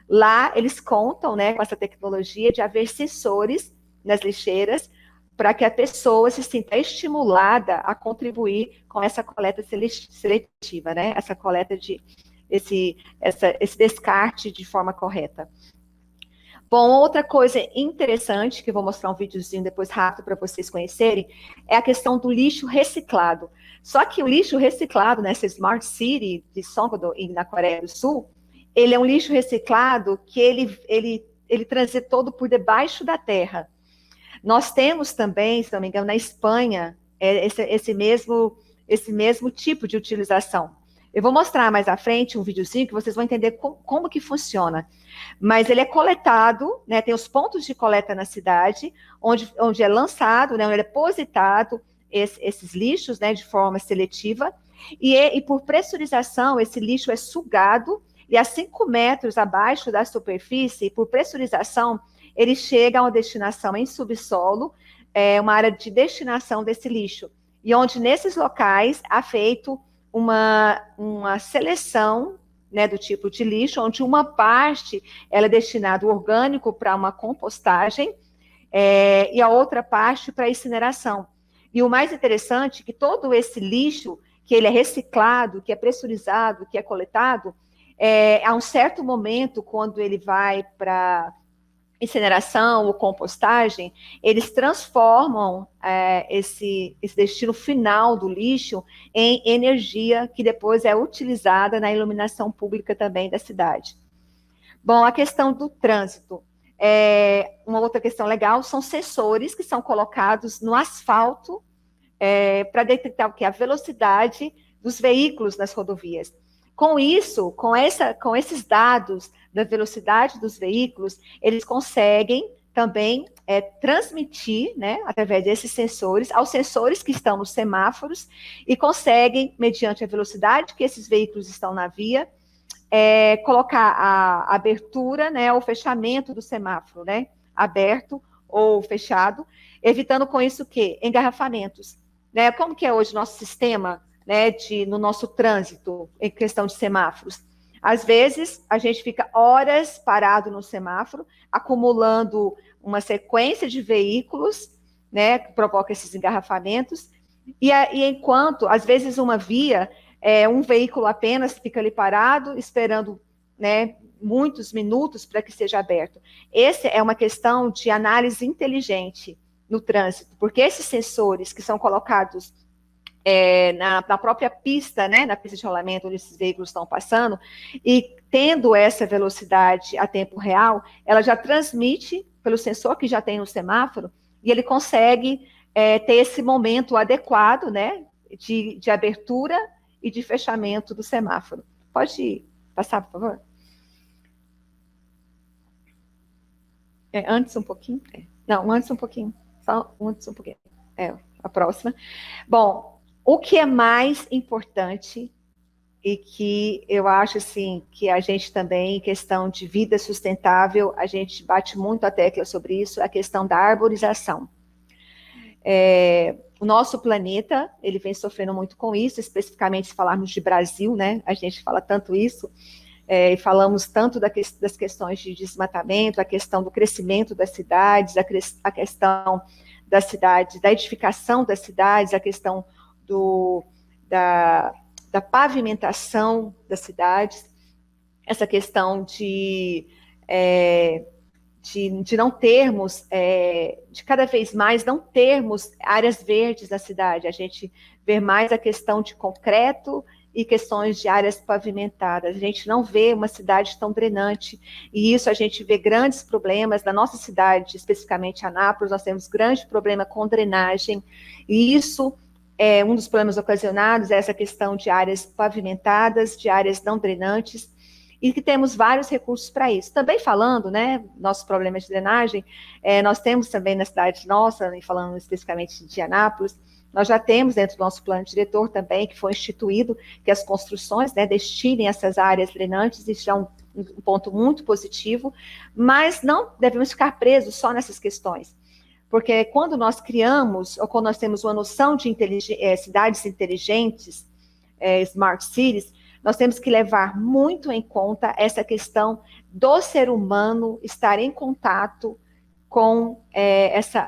Lá, eles contam, né, com essa tecnologia de haver sensores nas lixeiras para que a pessoa se sinta estimulada a contribuir com essa coleta seletiva, né, essa coleta esse descarte de forma correta. Bom, outra coisa interessante, que eu vou mostrar um videozinho depois rápido para vocês conhecerem, é a questão do lixo reciclado. Só que o lixo reciclado nessa Smart City de Songdo, na Coreia do Sul, ele é um lixo reciclado que ele transita todo por debaixo da terra. Nós temos também, se não me engano, na Espanha, esse mesmo tipo de utilização. Eu vou mostrar mais à frente um videozinho que vocês vão entender como que funciona. Mas ele é coletado, né, tem os pontos de coleta na cidade, onde é lançado, né, onde é depositado esses lixos, né, de forma seletiva, e por pressurização, esse lixo é sugado, e a 5 metros abaixo da superfície, por pressurização, ele chega a uma destinação em subsolo, uma área de destinação desse lixo, e onde nesses locais há feito uma seleção, né, do tipo de lixo, onde uma parte ela é destinada ao orgânico para uma compostagem e a outra parte para incineração. E o mais interessante é que todo esse lixo, que ele é reciclado, que é pressurizado, que é coletado, a um certo momento, quando ele vai para incineração ou compostagem, eles transformam esse destino final do lixo em energia que depois é utilizada na iluminação pública também da cidade. Bom, a questão do trânsito. Uma outra questão legal são sensores que são colocados no asfalto para detectar o que? A velocidade dos veículos nas rodovias. Com isso, com esses dados da velocidade dos veículos, eles conseguem também transmitir, né, através desses sensores, aos sensores que estão nos semáforos, e conseguem, mediante a velocidade que esses veículos estão na via, colocar a abertura, né, ou fechamento do semáforo, né, aberto ou fechado, evitando com isso o quê? Engarrafamentos. Né? Como que é hoje o nosso sistema, né, no nosso trânsito, em questão de semáforos? Às vezes, a gente fica horas parado no semáforo, acumulando uma sequência de veículos, né, que provoca esses engarrafamentos, e enquanto, às vezes, uma via, um veículo apenas fica ali parado, esperando, né, muitos minutos para que seja aberto. Essa é uma questão de análise inteligente no trânsito, porque esses sensores que são colocados na própria pista, né, na pista de rolamento onde esses veículos estão passando, e tendo essa velocidade a tempo real, ela já transmite pelo sensor que já tem no semáforo, e ele consegue ter esse momento adequado, né, de abertura e de fechamento do semáforo. Pode passar, por favor? Antes um pouquinho? Não, antes um pouquinho. Só antes um pouquinho. A próxima. Bom, o que é mais importante e que eu acho assim que a gente também, em questão de vida sustentável, a gente bate muito a tecla sobre isso, a questão da arborização. O nosso planeta, ele vem sofrendo muito com isso, especificamente se falarmos de Brasil, né? A gente fala tanto isso, e falamos tanto das questões de desmatamento, a questão do crescimento das cidades, a questão das cidades, da edificação das cidades, a questão da pavimentação das cidades, essa questão de não termos, de cada vez mais não termos áreas verdes na cidade, a gente vê mais a questão de concreto e questões de áreas pavimentadas. A gente não vê uma cidade tão drenante, e isso a gente vê grandes problemas. Na nossa cidade, especificamente Anápolis, nós temos grande problema com drenagem, e isso é um dos problemas ocasionados, essa questão de áreas pavimentadas, de áreas não drenantes, e que temos vários recursos para isso. Também falando, né, nossos problemas de drenagem, nós temos também na cidade nossa, falando especificamente de Anápolis, nós já temos dentro do nosso plano diretor também, que foi instituído, que as construções, né, destinem essas áreas drenantes, isso é um ponto muito positivo, mas não devemos ficar presos só nessas questões, porque quando nós criamos, ou quando nós temos uma noção de cidades inteligentes, smart cities, nós temos que levar muito em conta essa questão do ser humano estar em contato com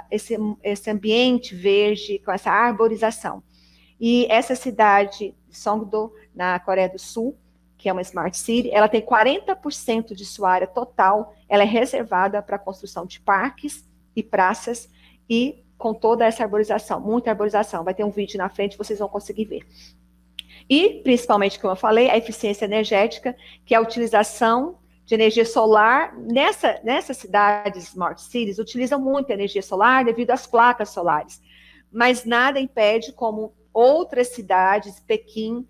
esse ambiente verde, com essa arborização. E essa cidade de Songdo, na Coreia do Sul, que é uma Smart City, ela tem 40% de sua área total, ela é reservada para a construção de parques e praças, e com toda essa arborização, muita arborização. Vai ter um vídeo na frente, vocês vão conseguir ver. E, principalmente, como eu falei, a eficiência energética, que é a utilização de energia solar. Nessas cidades Smart Cities, utilizam muito energia solar devido às placas solares. Mas nada impede, como outras cidades, Pequim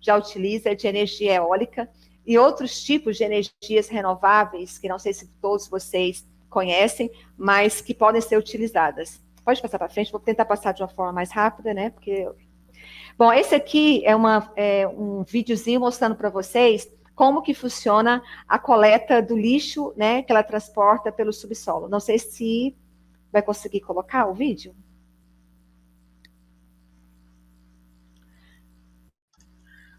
já utiliza de energia eólica e outros tipos de energias renováveis, que não sei se todos vocês conhecem, mas que podem ser utilizadas. Pode passar para frente, vou tentar passar de uma forma mais rápida, né? Porque... Bom, esse aqui é um videozinho mostrando para vocês como que funciona a coleta do lixo, né, que ela transporta pelo subsolo. Não sei se vai conseguir colocar o vídeo.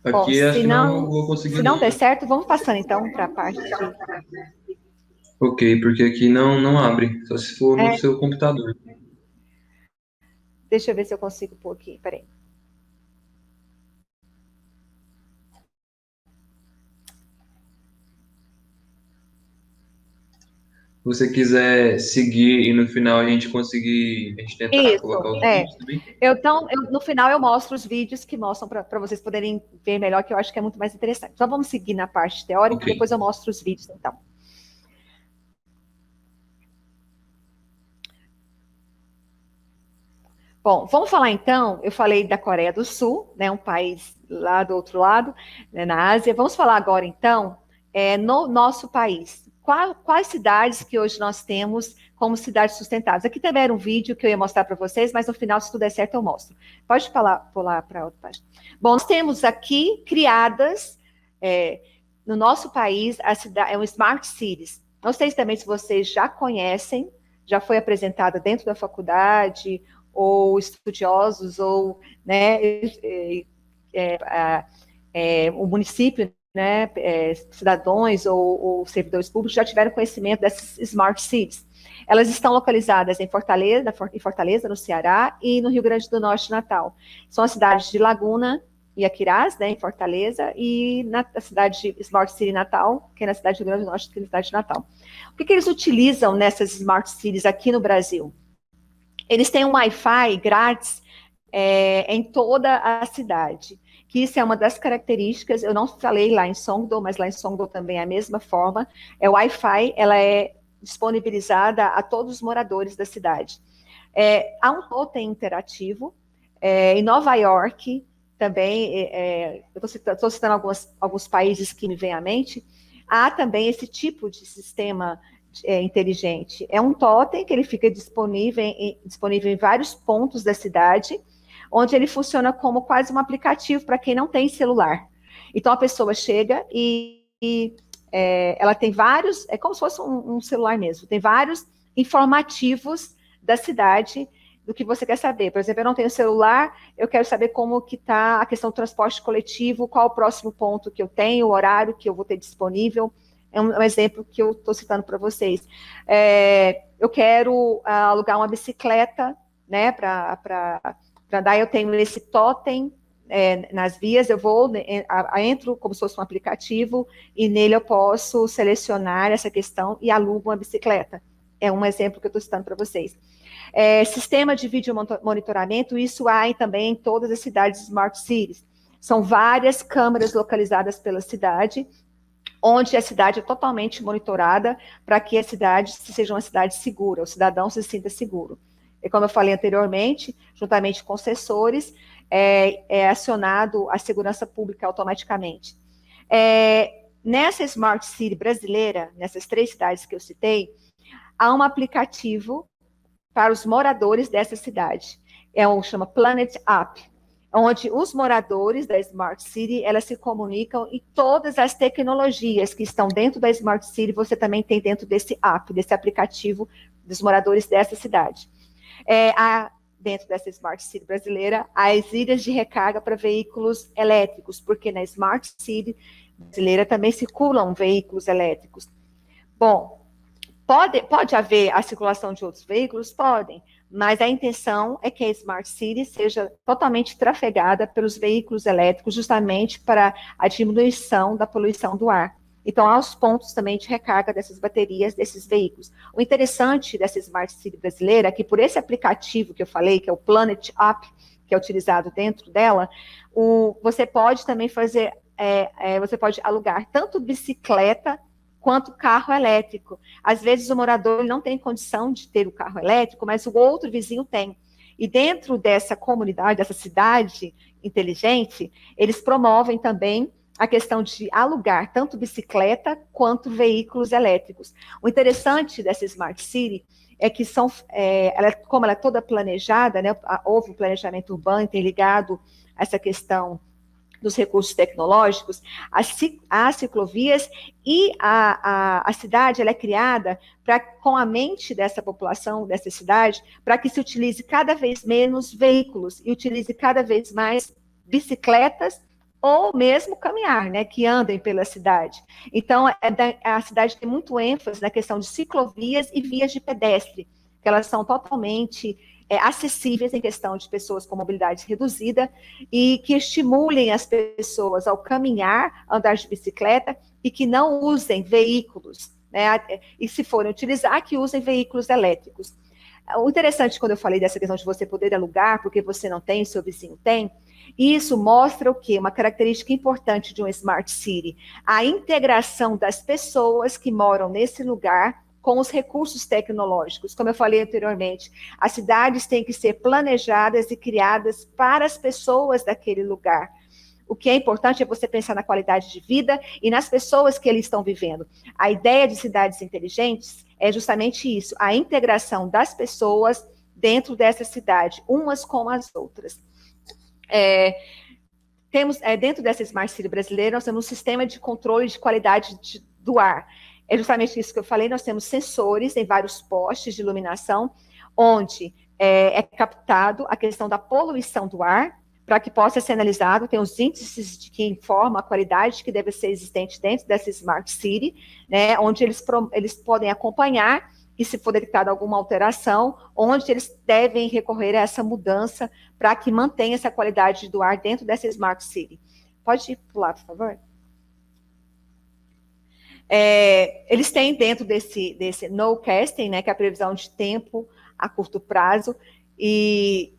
Aqui Bom, acho que não vou conseguir. Se não der certo, vamos passando então para a parte de... Ok, porque aqui não abre, só se for no seu computador. Deixa eu ver se eu consigo pôr aqui, peraí. Se você quiser seguir e no final a gente tentar colocar os vídeos também. Então, no final eu mostro os vídeos que mostram para vocês poderem ver melhor, que eu acho que é muito mais interessante. Então vamos seguir na parte teórica, okay. Depois eu mostro os vídeos, então. Bom, vamos falar então, eu falei da Coreia do Sul, né, um país lá do outro lado, né, na Ásia. Vamos falar agora então, no nosso país. Quais cidades que hoje nós temos como cidades sustentáveis? Aqui também era um vídeo que eu ia mostrar para vocês, mas no final, se tudo der certo, eu mostro. Pode pular para outra página. Bom, nós temos aqui criadas, no nosso país, a cidade, um Smart Cities. Não sei também se vocês já conhecem, já foi apresentada dentro da faculdade, ou estudiosos, ou, né, o município, né, cidadãos ou servidores públicos já tiveram conhecimento dessas Smart Cities. Elas estão localizadas em Fortaleza, no Ceará, e no Rio Grande do Norte, Natal. São as cidades de Laguna e Aquirás, né, em Fortaleza, e na cidade de Smart City Natal, que é na cidade do Rio Grande do Norte, que é na cidade de Natal. O que eles utilizam nessas Smart Cities aqui no Brasil? Eles têm um Wi-Fi grátis em toda a cidade, que isso é uma das características. Eu não falei lá em Songdo, mas lá em Songdo também é a mesma forma. O Wi-Fi, ela é disponibilizada a todos os moradores da cidade. Há um totem interativo. Em Nova York, também, eu estou citando alguns países que me vêm à mente, há também esse tipo de sistema inteligente. É um totem que ele fica disponível em vários pontos da cidade, onde ele funciona como quase um aplicativo para quem não tem celular. Então, a pessoa chega e ela tem vários, é como se fosse um celular mesmo, tem vários informativos da cidade, do que você quer saber. Por exemplo, eu não tenho celular, eu quero saber como que está a questão do transporte coletivo, qual o próximo ponto que eu tenho, o horário que eu vou ter disponível. É um exemplo que eu estou citando para vocês. Eu quero alugar uma bicicleta, né, para andar, eu tenho esse totem nas vias, eu vou, entro como se fosse um aplicativo, e nele eu posso selecionar essa questão e alugo uma bicicleta. É um exemplo que eu estou citando para vocês. Sistema de vídeo monitoramento, isso há também em todas as cidades Smart Cities. São várias câmeras localizadas pela cidade, onde a cidade é totalmente monitorada para que a cidade seja uma cidade segura, o cidadão se sinta seguro. E como eu falei anteriormente, juntamente com sensores, é acionado a segurança pública automaticamente. Nessa Smart City brasileira, nessas 3 cidades que eu citei, há um aplicativo para os moradores dessa cidade. Chama Planet App, onde os moradores da Smart City, elas se comunicam e todas as tecnologias que estão dentro da Smart City, você também tem dentro desse app, desse aplicativo dos moradores dessa cidade. Dentro dessa Smart City brasileira, as ilhas de recarga para veículos elétricos, porque na Smart City brasileira também circulam veículos elétricos. Bom, pode haver a circulação de outros veículos? Podem, mas a intenção é que a Smart City seja totalmente trafegada pelos veículos elétricos, justamente para a diminuição da poluição do ar. Então, há os pontos também de recarga dessas baterias, desses veículos. O interessante dessa Smart City brasileira é que, por esse aplicativo que eu falei, que é o Planet App, que é utilizado dentro dela, você pode também fazer, você pode alugar tanto bicicleta quanto carro elétrico. Às vezes o morador não tem condição de ter o carro elétrico, mas o outro vizinho tem. E dentro dessa comunidade, dessa cidade inteligente, eles promovem também a questão de alugar tanto bicicleta quanto veículos elétricos. O interessante dessa Smart City é que como ela é toda planejada, né, houve um planejamento urbano interligado a essa questão dos recursos tecnológicos, as ciclovias e a cidade ela é criada com a mente dessa população, dessa cidade, para que se utilize cada vez menos veículos e utilize cada vez mais bicicletas ou mesmo caminhar, né, que andem pela cidade. Então, a cidade tem muito ênfase na questão de ciclovias e vias de pedestre, que elas são totalmente acessíveis em questão de pessoas com mobilidade reduzida e que estimulem as pessoas ao caminhar, andar de bicicleta e que não usem veículos, né? E se forem utilizar, que usem veículos elétricos. O interessante, quando eu falei dessa questão de você poder alugar, porque você não tem, seu vizinho tem, isso mostra o quê? Uma característica importante de uma Smart City, a integração das pessoas que moram nesse lugar com os recursos tecnológicos. Como eu falei anteriormente, as cidades têm que ser planejadas e criadas para as pessoas daquele lugar. O que é importante é você pensar na qualidade de vida e nas pessoas que eles estão vivendo. A ideia de cidades inteligentes é justamente isso, a integração das pessoas dentro dessa cidade, umas com as outras. Dentro dessa Smart City brasileira, nós temos um sistema de controle de qualidade do ar. É justamente isso que eu falei, nós temos sensores em vários postes de iluminação, onde é captado a questão da poluição do ar, para que possa ser analisado, tem os índices que informam a qualidade que deve ser existente dentro dessa Smart City, né, onde eles podem acompanhar e se for detectada alguma alteração, onde eles devem recorrer a essa mudança para que mantenha essa qualidade do ar dentro dessa Smart City. Pode pular, por favor? Eles têm dentro desse nowcasting, né, que é a previsão de tempo a curto prazo, e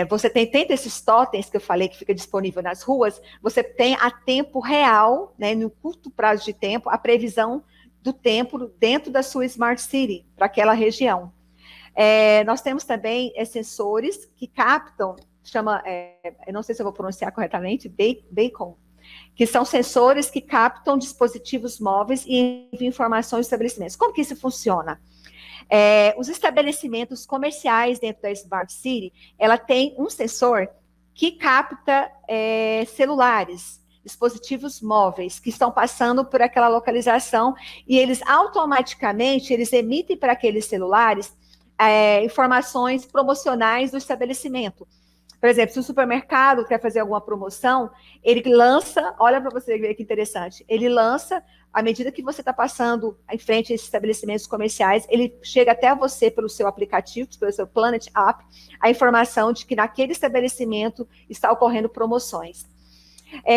você tem esses totens que eu falei que fica disponível nas ruas, você tem a tempo real, né, no curto prazo de tempo, a previsão do tempo dentro da sua Smart City, para aquela região. Nós temos também sensores que captam chama, eu não sei se eu vou pronunciar corretamente, Beacon, que são sensores que captam dispositivos móveis e enviam informações aos estabelecimentos. Como que isso funciona? Os estabelecimentos comerciais dentro da Smart City, ela tem um sensor que capta celulares, dispositivos móveis que estão passando por aquela localização e eles automaticamente emitem para aqueles celulares informações promocionais do estabelecimento. Por exemplo, se o supermercado quer fazer alguma promoção, ele lança, olha para você ver que interessante, ele lança, à medida que você está passando em frente a esses estabelecimentos comerciais, ele chega até você pelo seu aplicativo, pelo seu Planet App, a informação de que naquele estabelecimento está ocorrendo promoções.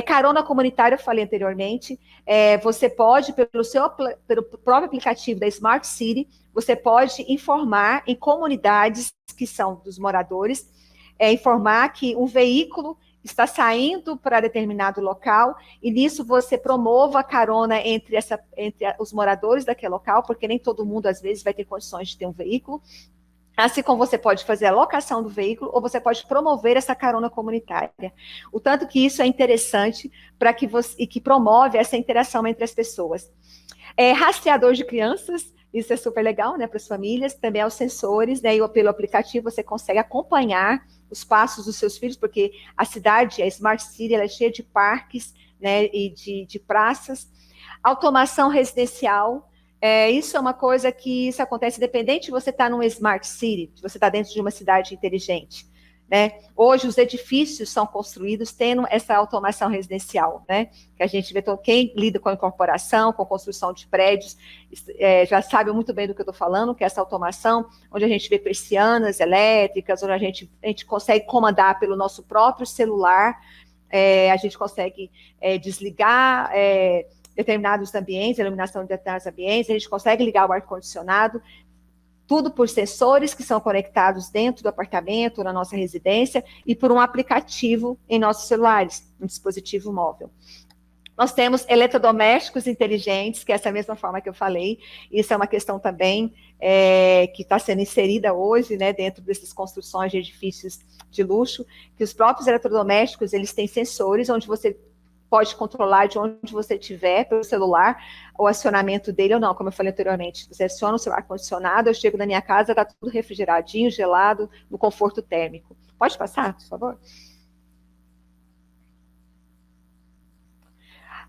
Carona comunitária, eu falei anteriormente, você pode, pelo próprio aplicativo da Smart City, você pode informar em comunidades que são dos moradores, informar que um veículo está saindo para determinado local, e nisso você promova a carona entre os moradores daquele local, porque nem todo mundo, às vezes, vai ter condições de ter um veículo. Assim como você pode fazer a locação do veículo, ou você pode promover essa carona comunitária. O tanto que isso é interessante e que promove essa interação entre as pessoas. Rastreador de crianças, isso é super legal, né, para as famílias, também aos sensores, né, e pelo aplicativo você consegue acompanhar os passos dos seus filhos, porque a cidade, a Smart City, ela é cheia de parques, né, e de praças. Automação residencial, isso é uma coisa que isso acontece independente de você estar numa Smart City, de você estar dentro de uma cidade inteligente, né? Hoje os edifícios são construídos tendo essa automação residencial, né? Que a gente vê, quem lida com a incorporação, com a construção de prédios, já sabe muito bem do que eu estou falando, que é essa automação, onde a gente vê persianas elétricas, onde a gente consegue comandar pelo nosso próprio celular, a gente consegue desligar determinados ambientes, a iluminação de determinados ambientes, a gente consegue ligar o ar-condicionado, tudo por sensores que são conectados dentro do apartamento, na nossa residência, e por um aplicativo em nossos celulares, um dispositivo móvel. Nós temos eletrodomésticos inteligentes, que é essa mesma forma que eu falei, isso é uma questão também que está sendo inserida hoje, né, dentro dessas construções de edifícios de luxo, que os próprios eletrodomésticos, eles têm sensores onde você pode controlar de onde você estiver, pelo celular, o acionamento dele ou não, como eu falei anteriormente. Você aciona o seu ar-condicionado, eu chego na minha casa, está tudo refrigeradinho, gelado, no conforto térmico. Pode passar, por favor?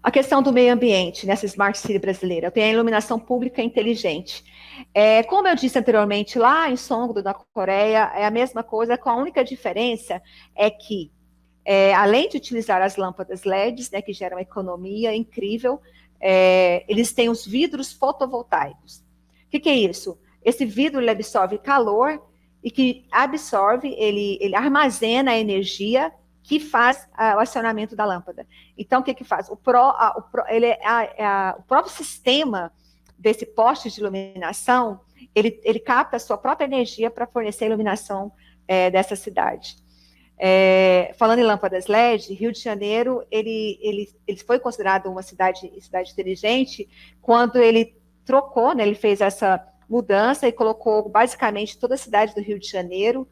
A questão do meio ambiente nessa Smart City brasileira. Eu tenho a iluminação pública inteligente. Como eu disse anteriormente, lá em Songdo, na Coreia, é a mesma coisa, com a única diferença é que além de utilizar as lâmpadas LEDs, né, que geram uma economia incrível, eles têm os vidros fotovoltaicos. O que é isso? Esse vidro ele absorve calor e que absorve, ele armazena a energia que faz o acionamento da lâmpada. Então, o que faz? O próprio sistema desse poste de iluminação, ele capta a sua própria energia para fornecer a iluminação dessa cidade. Falando em lâmpadas LED, Rio de Janeiro, ele foi considerado uma cidade inteligente quando ele trocou, né, ele fez essa mudança e colocou basicamente toda a cidade do Rio de Janeiro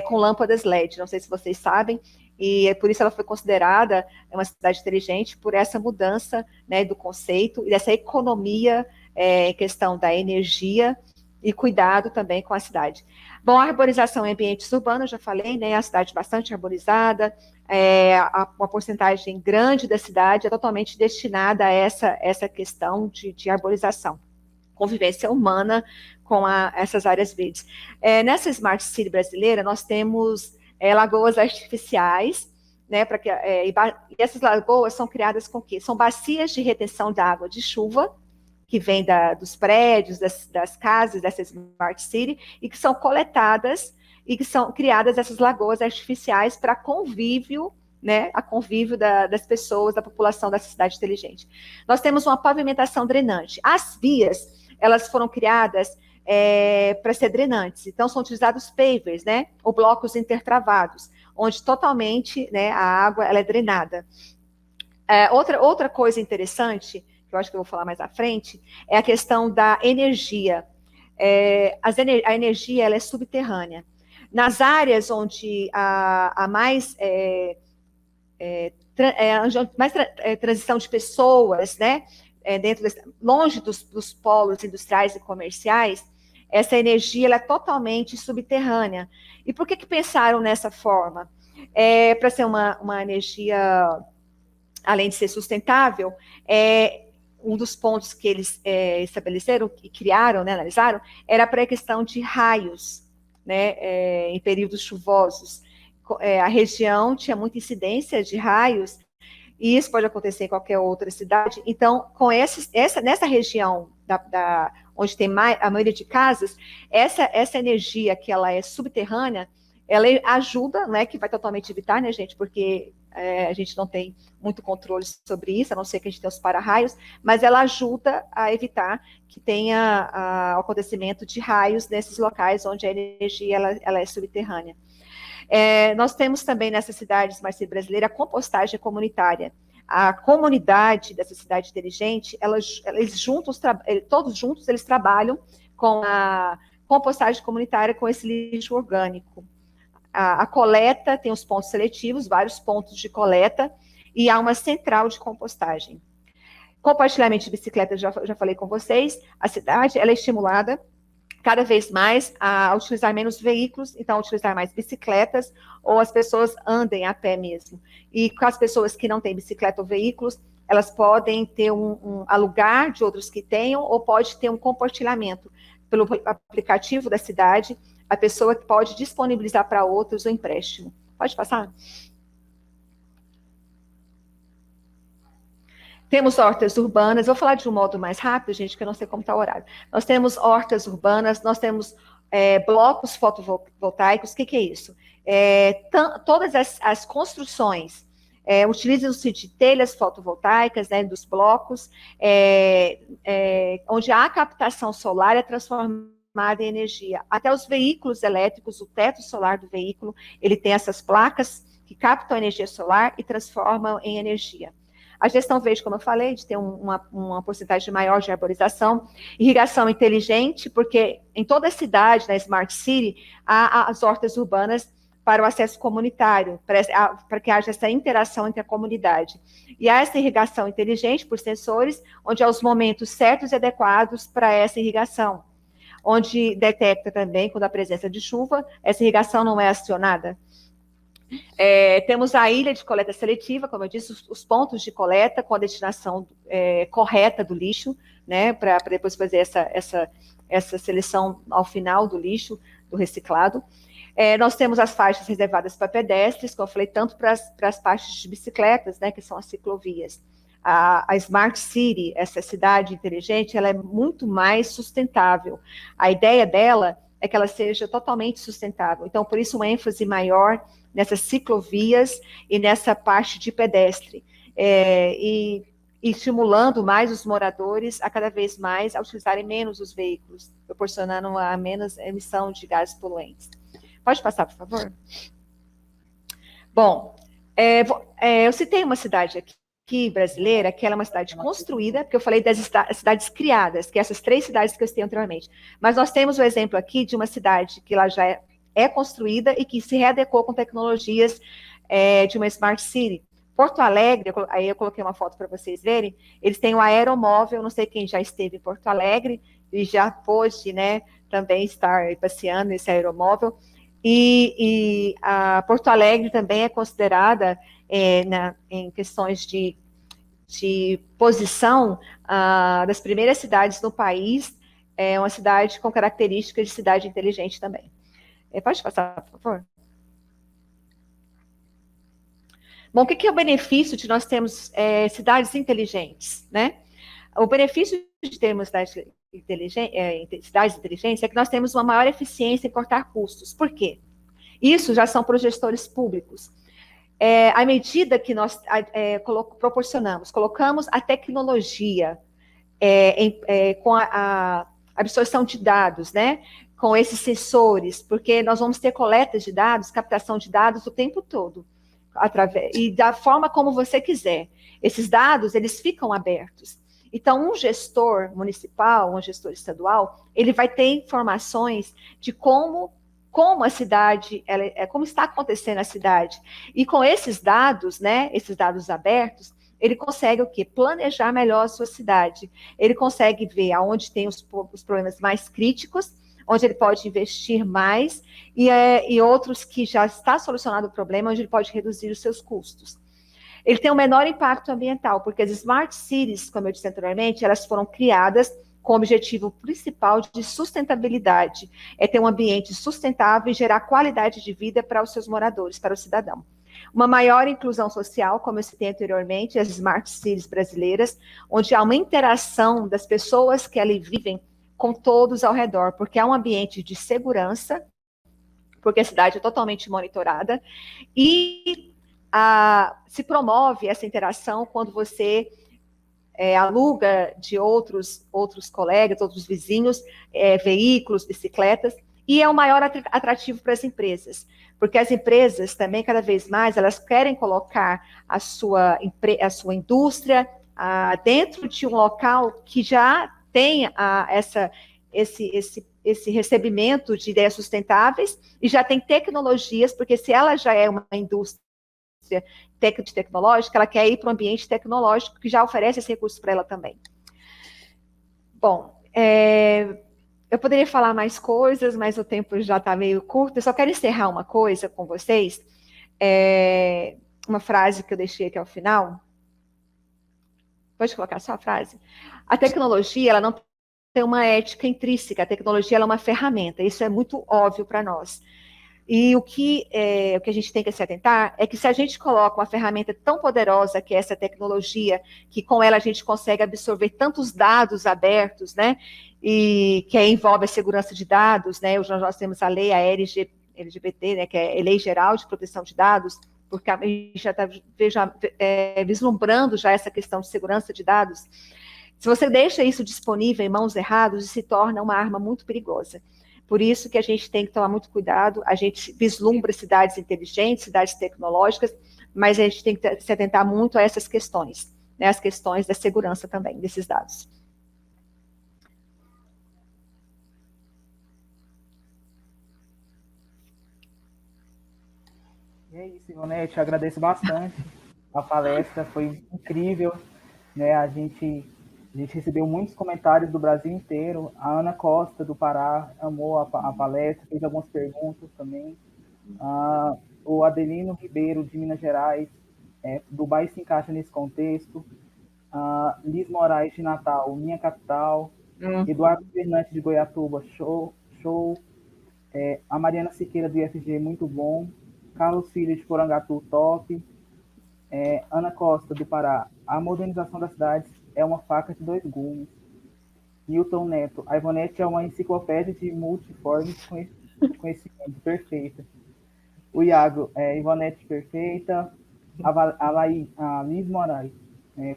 com lâmpadas LED, não sei se vocês sabem, e por isso ela foi considerada uma cidade inteligente por essa mudança, né, do conceito e dessa economia em questão da energia e cuidado também com a cidade. Bom, a arborização em ambientes urbanos, já falei, né, a cidade bastante arborizada, uma porcentagem grande da cidade é totalmente destinada a essa questão de arborização, convivência humana com essas áreas verdes. Nessa Smart City brasileira, nós temos lagoas artificiais, né, e essas lagoas são criadas com o quê? São bacias de retenção de água de chuva, que vem dos prédios, das casas, dessa Smart City, e que são coletadas e que são criadas essas lagoas artificiais para convívio, né, a convívio das pessoas, da população dessa cidade inteligente. Nós temos uma pavimentação drenante. As vias, elas foram criadas para ser drenantes, então são utilizados pavers, né, ou blocos intertravados, onde totalmente, né, a água ela é drenada. Outra coisa interessante, que eu acho que eu vou falar mais à frente, é a questão da energia. A energia ela é subterrânea. Nas áreas onde há mais, transição de pessoas, né? Longe dos polos industriais e comerciais, essa energia ela é totalmente subterrânea. E por que pensaram nessa forma? Para ser uma energia, além de ser sustentável, um dos pontos que eles estabeleceram e criaram, né, analisaram, era para a questão de raios, né, em períodos chuvosos. A região tinha muita incidência de raios, e isso pode acontecer em qualquer outra cidade. Então, nessa região onde tem a maioria de casas, essa energia que ela é subterrânea, ela ajuda, né, que vai totalmente evitar, né, gente, porque a gente não tem muito controle sobre isso, a não ser que a gente tenha os para-raios, mas ela ajuda a evitar que tenha o acontecimento de raios nesses locais onde a energia ela é subterrânea. Nós temos também nessas cidades Smart City brasileira a compostagem comunitária. A comunidade dessa cidade inteligente, todos juntos, eles trabalham com a compostagem comunitária, com esse lixo orgânico. A coleta tem os pontos seletivos, vários pontos de coleta, e há uma central de compostagem. Compartilhamento de bicicletas, já falei com vocês, a cidade ela é estimulada cada vez mais a utilizar menos veículos, então utilizar mais bicicletas, ou as pessoas andem a pé mesmo. E com as pessoas que não têm bicicleta ou veículos, elas podem ter alugar de outros que tenham, ou pode ter um compartilhamento pelo aplicativo da cidade, a pessoa pode disponibilizar para outros o empréstimo. Pode passar? Temos hortas urbanas, vou falar de um modo mais rápido, gente, que eu não sei como está o horário. Nós temos hortas urbanas, nós temos blocos fotovoltaicos. O que é isso? Todas as construções utilizam-se de telhas fotovoltaicas, né, dos blocos, onde há captação solar é transformada em energia. Até os veículos elétricos, o teto solar do veículo, ele tem essas placas que captam a energia solar e transformam em energia. A gestão verde, como eu falei, de ter uma porcentagem maior de arborização, irrigação inteligente, porque em toda a cidade, na Smart City, há as hortas urbanas para o acesso comunitário, para que haja essa interação entre a comunidade. E há essa irrigação inteligente por sensores, onde há os momentos certos e adequados para essa irrigação, onde detecta também, quando há presença de chuva, essa irrigação não é acionada. Temos a ilha de coleta seletiva, como eu disse, os pontos de coleta com a destinação correta do lixo, né, para depois fazer essa seleção ao final do lixo, do reciclado. Nós temos as faixas reservadas para pedestres, como eu falei, tanto para as faixas de bicicletas, né, que são as ciclovias. A Smart City, essa cidade inteligente, ela é muito mais sustentável. A ideia dela é que ela seja totalmente sustentável. Então, por isso, uma ênfase maior nessas ciclovias e nessa parte de pedestre, e estimulando mais os moradores a cada vez mais a utilizarem menos os veículos, proporcionando a menos emissão de gases poluentes. Pode passar, por favor? Bom, eu citei uma cidade aqui brasileira, que ela é uma cidade construída, porque eu falei das cidades criadas, que essas 3 cidades que eu citei anteriormente. Mas nós temos o exemplo aqui de uma cidade que ela já é construída e que se readequou com tecnologias de uma Smart City. Porto Alegre, aí eu coloquei uma foto para vocês verem, eles têm um aeromóvel, não sei quem já esteve em Porto Alegre e já pôde, né, também estar passeando nesse aeromóvel. E a Porto Alegre também é considerada, em questões de posição, das primeiras cidades no país, uma cidade com características de cidade inteligente também. Pode passar, por favor? Bom, o que é o benefício de nós termos cidades inteligentes, né? O benefício de termos cidades inteligentes é que nós temos uma maior eficiência em cortar custos. Por quê? Isso já são para os gestores públicos. À medida que nós colocamos a tecnologia com a absorção de dados, né? Com esses sensores, porque nós vamos ter coletas de dados, captação de dados o tempo todo, e da forma como você quiser. Esses dados, eles ficam abertos. Então, um gestor municipal, um gestor estadual, ele vai ter informações de como como a cidade, como está acontecendo a cidade. E com esses dados, né, esses dados abertos, ele consegue o quê? Planejar melhor a sua cidade. Ele consegue ver aonde tem os problemas mais críticos, onde ele pode investir mais, e outros que já está solucionado o problema, onde ele pode reduzir os seus custos. Ele tem um menor impacto ambiental, porque as smart cities, como eu disse anteriormente, elas foram criadas com o objetivo principal de sustentabilidade, é ter um ambiente sustentável e gerar qualidade de vida para os seus moradores, para o cidadão. Uma maior inclusão social, como eu citei anteriormente, as smart cities brasileiras, onde há uma interação das pessoas que ali vivem com todos ao redor, porque há um ambiente de segurança, porque a cidade é totalmente monitorada, e se promove essa interação quando você aluga de outros colegas, outros vizinhos, veículos, bicicletas, e é o maior atrativo para as empresas, porque as empresas também, cada vez mais, elas querem colocar a sua indústria dentro de um local que já tem esse recebimento de ideias sustentáveis e já tem tecnologias, porque se ela já é uma indústria tecnológica, ela quer ir para um ambiente tecnológico que já oferece esse recurso para ela também. Bom, eu poderia falar mais coisas, mas o tempo já está meio curto. Eu só quero encerrar uma coisa com vocês. Uma frase que eu deixei aqui ao final. Pode colocar só a frase? A tecnologia, ela não tem uma ética intrínseca. A tecnologia ela é uma ferramenta. Isso é muito óbvio para nós. E o que a gente tem que se atentar é que se a gente coloca uma ferramenta tão poderosa que é essa tecnologia, que com ela a gente consegue absorver tantos dados abertos, né, e que envolve a segurança de dados, né, hoje nós temos a lei, a LGBT, né, que é a Lei Geral de Proteção de Dados, porque a gente já está vislumbrando já essa questão de segurança de dados. Se você deixa isso disponível em mãos erradas, se torna uma arma muito perigosa. Por isso que a gente tem que tomar muito cuidado, a gente vislumbra cidades inteligentes, cidades tecnológicas, mas a gente tem que se atentar muito a essas questões, né, as questões da segurança também desses dados. E é isso, Ivonete, eu agradeço bastante. A palestra foi incrível, né? A gente recebeu muitos comentários do Brasil inteiro. A Ana Costa, do Pará, amou a palestra, fez algumas perguntas também. O Adelino Ribeiro, de Minas Gerais, Dubai se encaixa nesse contexto. Liz Moraes, de Natal, minha capital. Eduardo Fernandes, de Goiatuba, show. A Mariana Siqueira, do IFG, muito bom. Carlos Filho, de Porangatu, top. Ana Costa, do Pará, a modernização das cidades é uma faca de dois gumes. Newton Neto, a Ivonete é uma enciclopédia de multiforme conhecimento, perfeita. O Iago, Ivonete perfeita. A Liz Moraes,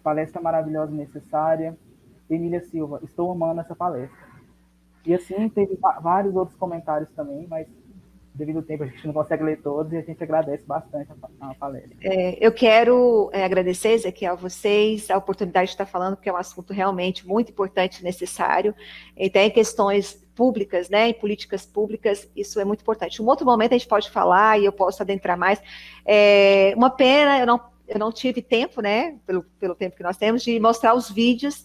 palestra maravilhosa e necessária. Emília Silva, estou amando essa palestra. E assim, teve vários outros comentários também, mas devido ao tempo a gente não consegue ler todos e a gente agradece bastante a palestra. Eu quero agradecer, Ezequiel, a vocês, a oportunidade de estar falando, porque é um assunto realmente muito importante e necessário, e tem questões públicas, né, em políticas públicas, isso é muito importante. Um outro momento a gente pode falar, e eu posso adentrar mais, uma pena, eu não tive tempo, né, pelo tempo que nós temos, de mostrar os vídeos,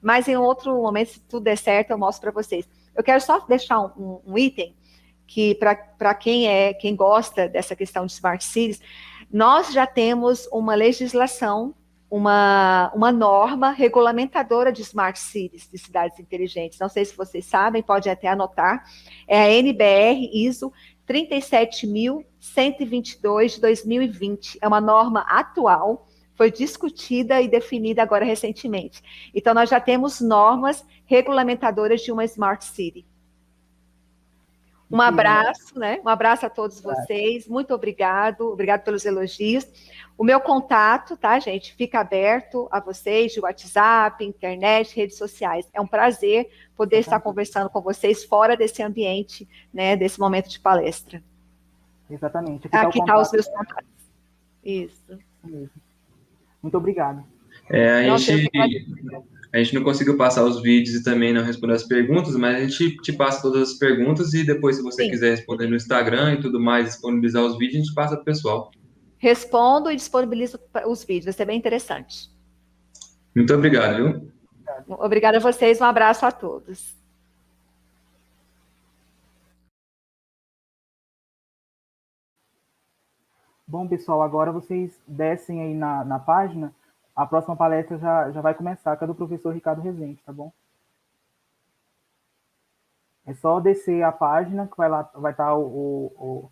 mas em outro momento, se tudo der certo, eu mostro para vocês. Eu quero só deixar um item, que para quem gosta dessa questão de Smart Cities, nós já temos uma legislação, uma norma regulamentadora de Smart Cities, de cidades inteligentes. Não sei se vocês sabem, pode até anotar, é a NBR ISO 37122 de 2020. É uma norma atual, foi discutida e definida agora recentemente. Então, nós já temos normas regulamentadoras de uma Smart City. Um abraço, né? Um abraço a todos vocês. Muito obrigado pelos elogios. O meu contato, tá, gente? Fica aberto a vocês de WhatsApp, internet, redes sociais. É um prazer poder estar conversando com vocês fora desse ambiente, né? Desse momento de palestra. Exatamente. Aqui tá os meus contatos. Isso. Muito obrigado. A gente não conseguiu passar os vídeos e também não responder as perguntas, mas a gente te passa todas as perguntas e depois, se você Sim. quiser responder no Instagram e tudo mais, disponibilizar os vídeos, a gente passa para o pessoal. Respondo e disponibilizo os vídeos, vai ser bem interessante. Muito obrigado, viu? Obrigada a vocês, um abraço a todos. Bom, pessoal, agora vocês descem aí na página. A próxima palestra já vai começar, que é do professor Ricardo Rezende, tá bom? É só descer a página, que vai estar o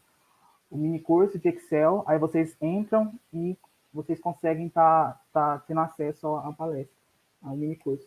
mini curso de Excel, aí vocês entram e vocês conseguem tá tendo acesso à palestra, ao mini curso.